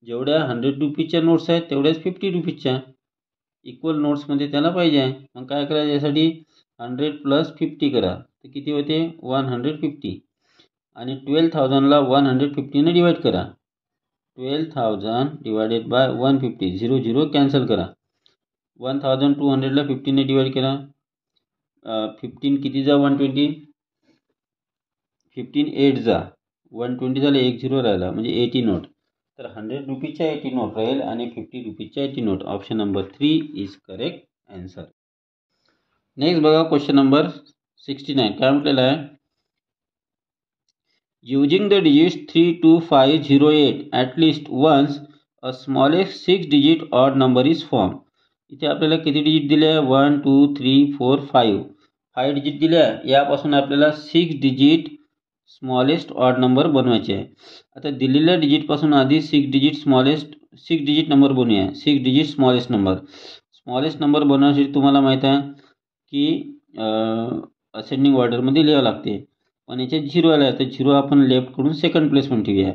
A: जेवढ्या 100 रुपीजच्या नोट्स आहेत तेवढ्याच 50 रुपीजच्या इक्वल नोट्समध्ये त्याला पाहिजे आहे. मग काय करायचं यासाठी 100 + 50 करा. तर किती होते 150. आणि 12,000ला 150ने डिवाइड करा. 12,000 / 150 0 0 कॅन्सल करा. 1,200ला 50ने डिवाइड करा. 15 किती जा 120 15 8 जा 120 झाले एक 0 राहिला म्हणजे 80 नोट. तर 100 रुपीजच्या 80 नोट राहील आणि 50 रुपीजच्या 80 note. Option number 3 is correct answer. Next बघा क्वेश्चन नंबर 69. काय म्हटलेलं आहे using the digits 32508 at least once a smallest 6 digit odd number is form. इथे आपल्याला किती डिजिट दिले आहे 1 2 3 4 5 डिजिट दिले आहे. यापासून आपल्याला 6 डिजिट स्मॉलेस्ट ऑड नंबर बनवायचे आहे. आता दिलेल्या डिजिटपासून आधी 6 डिजिट नंबर बनवूया. 6 डिजिट स्मॉलेस्ट नंबर बनवण्यासाठी तुम्हाला माहीत आहे की असेंडिंग ऑर्डरमध्ये लिहावं लागते. पण याच्यात 0 आला आहे तर 0 आपण लेफ्टकडून सेकंड प्लेसमध्ये ठेवूया.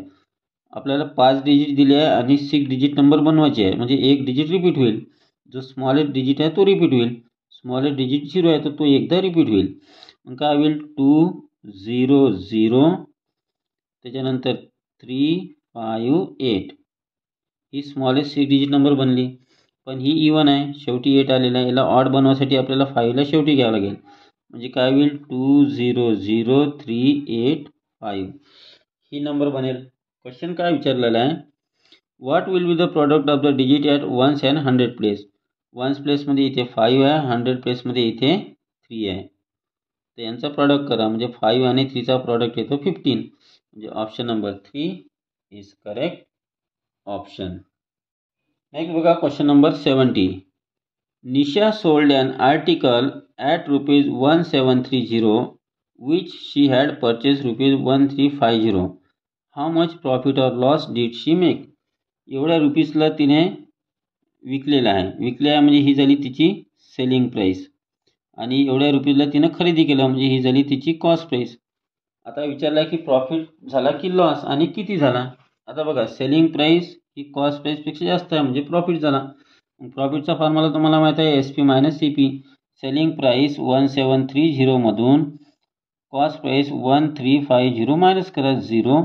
A: आपल्याला 5 डिजिट दिले आहे आणि 6 डिजिट नंबर बनवायचे आहे म्हणजे एक डिजिट रिपीट होईल. जो स्मॉलेस्ट डिजिट आहे तो रिपीट होईल. स्मॉलेस्ट डिजिट 0 आहे तर तो एकदा रिपीट होईल. मग काय होईल 2 0 0 त्याच्यानंतर 3 5 8 ही स्मॉलेस्ट 6 डिजिट नंबर बनली. पण ही इवन आहे शेवटी 8 आलेला आहे. याला ऑड बनवासाठी आपल्याला 5ला शेवटी घ्यावं लागेल. म्हणजे काय होईल 2 0 0 3 8 5 ही नंबर बनेल. क्वेश्चन काय विचारलेला आहे what will be the product of the digit at ones and 100 place. Ones प्लेसमध्ये इथे 5 आहे 100 प्लेसमध्ये इथे 3 आहे. तर यांचा प्रॉडक्ट करा म्हणजे 5 आणि 3चा प्रॉडक्ट येतो 15. म्हणजे option number 3 is correct option. Next बघा question number 70. Nisha sold an article at ₹1730 which she had purchased ₹1350. How much profit or loss did she make? एवढ्या रुपीजला तिने विकलेला आहे. विकले आहे म्हणजे ही झाली तिची सेलिंग प्राईस आणि एवढ्या रुपीजला तिने खरेदी केलं म्हणजे ही झाली तिची कॉस्ट प्राईस. आता विचारला की प्रॉफिट झाला की लॉस आणि किती झाला. आता बघा सेलिंग प्राईस ही कॉस्ट प्राईसपेक्षा जास्त आहे म्हणजे प्रॉफिट झाला. प्रॉफिटचा फॉर्म्युला तुम्हाला माहीत आहे SP - CP. सेलिंग प्राईस 1730 मधून कॉस्ट प्राईस 1350 मायनस करा 0.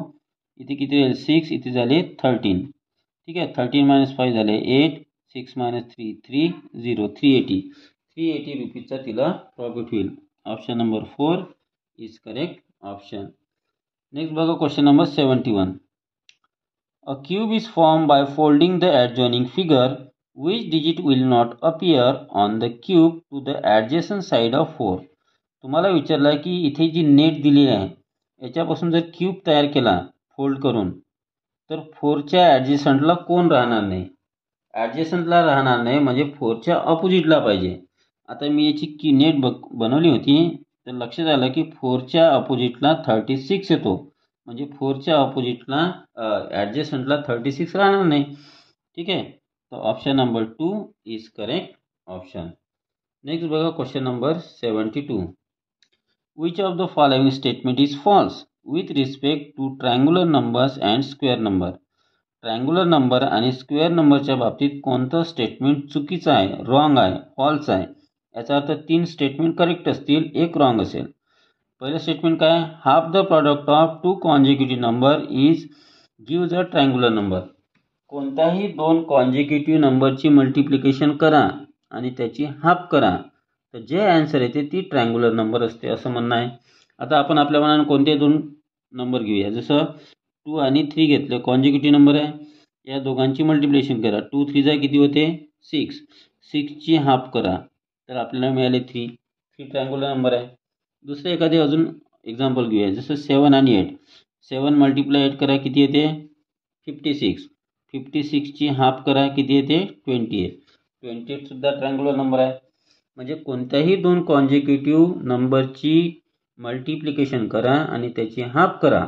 A: इथे किती राहील 6 इथे झाले 13. ठीक आहे 13 - 5 झाले 8 6 - 3 3 0 380 रुपीजचा तिला प्रॉफिट होईल. Option number 4 is correct option. Next बघा question number 71. A cube is formed by folding the adjoining figure. Which digit will not appear on the cube to the adjacent side of 4? तुम्हाला विचारला की इथे जी नेट दिली आहे याच्यापासून जर क्यूब तयार केला फोल्ड करून तर 4च्या ॲडजेसंटला कोण राहणार नाही. ॲडजेसंटला राहणार नाही म्हणजे 4च्या अपोजिटला पाहिजे. आता मी याची नेट बनवली होती तर लक्षात आलं की 4च्या अपोजिटला 36 येतो म्हणजे 4च्या अपोजिटला ॲडजेसंटला 36 राहणार नाही. ठीक आहे तर option number 2 is correct option. Next बघा question number 72. Which of the following statement is false with respect to triangular numbers and square number. Triangular number आणि स्क्वेअर नंबरच्या बाबतीत कोणतं स्टेटमेंट चुकीचं आहे, रॉंग आहे, फॉल्स आहे? याचा अर्थ 3 स्टेटमेंट करेक्ट असतील, एक रॉंग असेल. पहिलं स्टेटमेंट काय? Half the product of 2 consecutive number is gives a triangular number. कोणताही 2 कॉन्जिक्युटिव्ह नंबरची मल्टिप्लिकेशन करा आणि त्याची हाफ करा तर जे आन्सर येते ती ट्रायंग्युलर नंबर असते असं म्हणणं आहे. आता आपण आपल्या मनाने कोणते 2 नंबर घेऊया. जसं 2 आणि 3 घेतले, कॉन्जिक्युटिव्ह नंबर आहे. या दोघांची मल्टिप्लिकेशन करा. 2 3 जा किती होते? 6. 6ची हाफ करा तर आपल्याला मिळाले 3. 3 ट्रायंग्युलर नंबर आहे. दुसरे एखादे अजून एक्झाम्पल घेऊया. जसं 7 आणि 8. 7 मल्टिप्लाय 8 करा किती येते? 56. 56ची हाफ करा किती येते? 28. 28 सुद्धा ट्रायंग्युलर नंबर आहे. म्हणजे कोणत्याही 2 कॉन्जिक्युटिव्ह नंबरची मल्टिप्लिकेशन करा आणि त्याची हाफ करा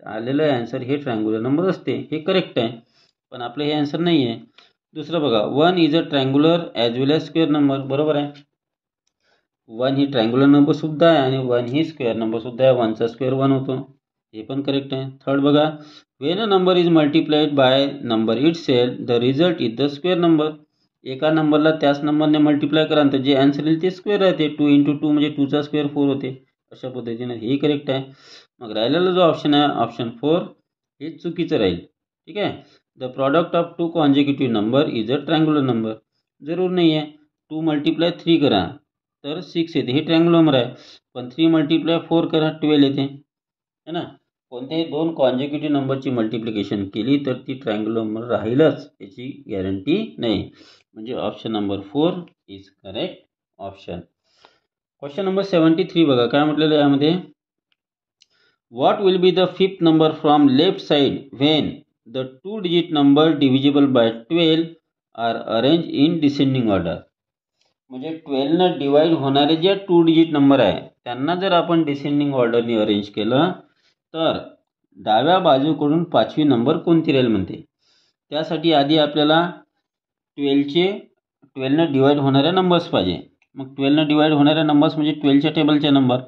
A: आलेलं आन्सर हे ट्रायंग्युलर नंबर असते. हे करेक्ट आहे, पण आपलं हे आन्सर नाही आहे. दुसरं बघा, 1 is a triangular as well as square number. बरोबर आहे, 1 ही ट्रायंग्युलर नंबर सुद्धा आहे आणि 1 ही स्क्वेअर नंबर सुद्धा आहे. 1चा स्क्वेअर 1 होतो, हे पण करेक्ट आहे. थर्ड बघा, when a number is multiplied by number it self the result is the square number. एका नंबरला त्याच नंबरने मल्टिप्लाय करा तर जे आन्सर येईल ते स्क्वेअर राहते. 2 × 2 म्हणजे 2चा स्क्वेअर 4 होते. अशा पद्धतीने हे करेक्ट आहे. मग राहिलेला जो ऑप्शन आहे ऑप्शन 4 हे चुकीचं राहील. ठीक आहे. The product of 2 consecutive number is a triangular number. जरूर नाही आहे. 2 × 3 करा तर 6 येते, हे ट्रायंग्युलर नंबर आहे. पण 3 × 4 करा 12 येते, है ना. कोणत्याही 2 कॉन्जिक्युटिव्ह नंबरची मल्टिप्लिकेशन केली तर ती ट्रायंग्युलर नंबर राहीलच याची गॅरंटी नाही. म्हणजे option number 4 is correct option. Question number 73 बघा काय म्हटलेलं आहे यामध्ये. What will be the 5th number from left side when the 2 digit number divisible by 12 are arrange in descending order. म्हणजे 12 डिवाइड होणारे जे 2 डिजिट नंबर आहे त्यांना जर आपण डिसेंडिंग ऑर्डरने अरेंज केलं तर डाव्या बाजूकडून 5वी नंबर कोणती राहील म्हणते. त्यासाठी आधी आपल्याला 12 डिवाइड होणाऱ्या नंबर्स पाहिजे. मग 12 डिवाइड होणाऱ्या नंबर्स म्हणजे 12च्या टेबलचे नंबर.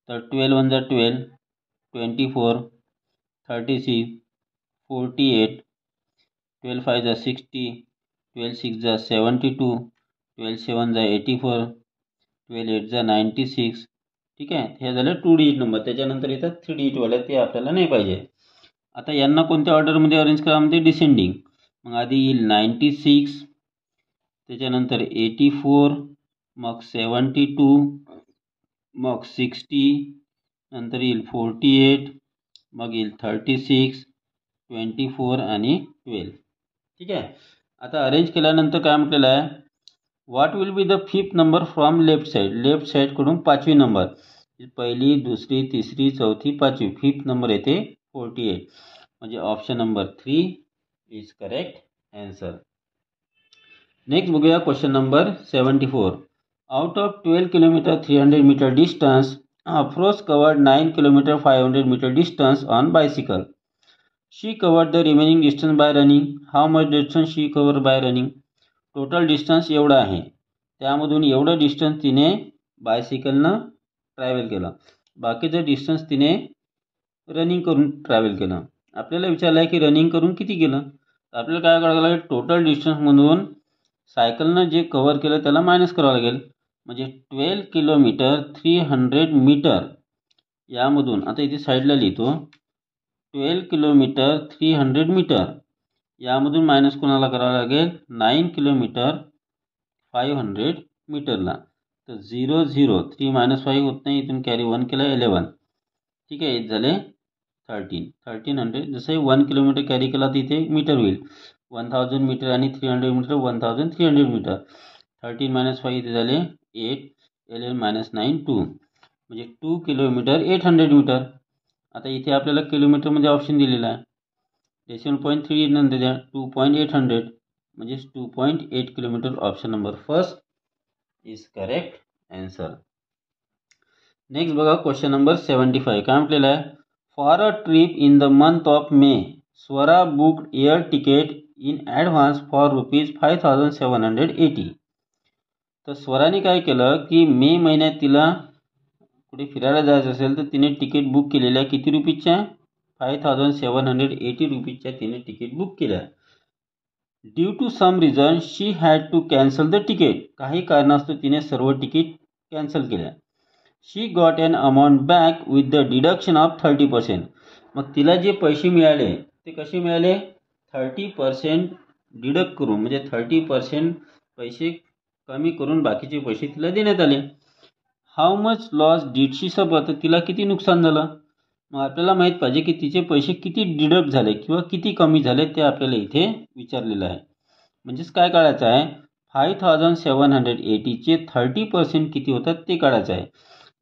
A: तर 12 1 12, 24, 36, 48, 12 5 60, 12 6 72, 12 7 84, 12 8 96. ठीक आहे. हे झालं 2 डिजिट नंबर. त्याच्यानंतर येतात 3 डिजिटवाले, ते आपल्याला नाही पाहिजे. आता यांना कोणत्या ऑर्डरमध्ये अरेंज करा म्हणते? डिसेंडिंग. मग आधी येईल 96, त्याच्यानंतर 84, मग 72, मग 60, नंतर येईल 48, मग येईल 36, 24 आणि 12. ठीक आहे. आता अरेंज केल्यानंतर काय म्हटलेलं आहे? What will be the 5th number from left side. Left साईडकडून 5वी नंबर. पहिली, दुसरी, तिसरी, चौथी, 5वी. 5th नंबर येते 48. म्हणजे option number 3 is correct answer. Next बघूया question number 74. Out of 12 kilometre 300 metre distance Afroz covered 9 kilometre 500 metre distance on bicycle. She covered the remaining distance by running. How much distance she cover by running. Total distance एवढं आहे, त्यामधून एवढं डिस्टन्स तिने बायसिकलनं ट्रॅव्हल केलं. बाकीचं डिस्टन्स तिने रनिंग करून ट्रॅव्हल केलं. आपल्याला विचारलं आहे की रनिंग करून किती केलं. तर आपल्याला काय करावं लागेल? टोटल डिस्टन्समधून सायकलनं जे कव्हर केलं त्याला मायनस करावं लागेल. म्हणजे 12 किलोमीटर 300 मीटर यामधून, आता इथे साईडला लिहितो, 12 किलोमीटर 300 मीटर यामधून मायनस कोणाला करावं लागेल? 9 किलोमीटर 500 मीटरला. तर 0 0 3 - 5 होत नाही, इथून कॅरी 1 केला 11. ठीक आहे, झाले 1300. जसं 1 किलोमीटर कॅरी केला तर इथे मीटर होईल. 1000 मीटर आणि 300 मीटर 1300 मीटर. 13 - 5 इथे झाले 8, 11 - 9 2. म्हणजे 2 किलोमीटर 800 मीटर. आता इथे आपल्याला किलोमीटरमध्ये ऑप्शन दिलेला आहे. डेसिमल पॉईंट 3 नंतर द्या. 2.800 म्हणजे 2.8 kilometre. Option number first is correct answer. Next बघा क्वेश्चन नंबर 75. काय म्हटलेलं आहे? For a trip in the month of May Swara booked air ticket in advance for ₹5780. तर स्वराने काय केलं की मे महिन्यात तिला कुठे फिरायला जायचं असेल तर तिने तिकीट बुक केलेल्या किती रुपीजच्या 5780 रुपीजच्या तिने तिकीट बुक केल्या. Due to some reason she had to cancel the ticket. काही कारणास्तव तिने सर्व तिकीट कॅन्सल केल्या. She got an amount back with the deduction of 30%. मग तिला जे पैसे मिळाले ते कसे मिळाले? 30% डिडक्ट करून, म्हणजे 30% पैसे कमी करून बाकीचे पैसे तिला देण्यात आले. हाऊ मच लॉस डिड शी सफर. तर तिला किती नुकसान झालं? मग आपल्याला माहीत पाहिजे की तिचे पैसे किती डिडक्ट झाले किंवा किती कमी झाले ते आपल्याला इथे विचारलेलं आहे. म्हणजेच काय काढायचं आहे? 5780चे 30% किती होतात ते काढायचं आहे.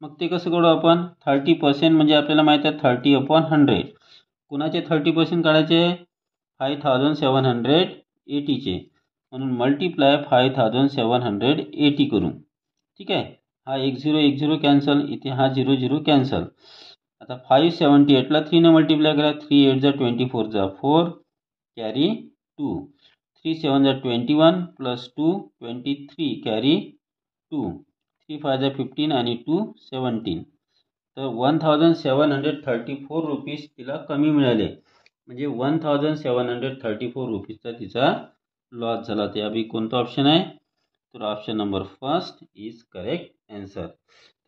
A: मग ते कसं काढू आपण? 30% म्हणजे आपल्याला माहीत आहे 30/100. कुणाचे 30% काढायचे? 5780चे. म्हणून मल्टिप्लाय 5780 करू. ठीक आहे. हा 10 कॅन्सल, इथे हा 00 कॅन्सल. आता 578ला 3ने मल्टिप्लाय करा. 3 8 जा 24 जा 4 कॅरी 2. 3 7 जा 21 प्लस 2 23 कॅरी 2. 3 5 जा 15 आणि 2 17. तर 1734 रुपीज तिला कमी मिळाले. म्हणजे 1734 रुपीजचा तिचा लॉस झाला. त्यापैकी कोणता ऑप्शन आहे? तर option number first is correct answer.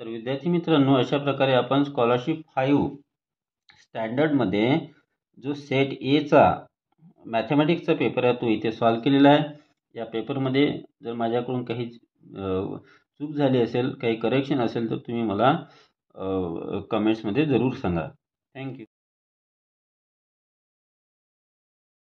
A: तर विद्यार्थी मित्रांनो, अशा प्रकारे आपण स्कॉलरशिप 5 स्टँडर्डमध्ये जो सेट एचा मॅथमॅटिक्सचा पेपर आहे तो इथे सॉल्व केलेला आहे. या पेपरमध्ये जर माझ्याकडून काही चूक झाली असेल, काही करेक्शन असेल तर तुम्ही मला कमेंट्समध्ये जरूर सांगा. थँक्यू.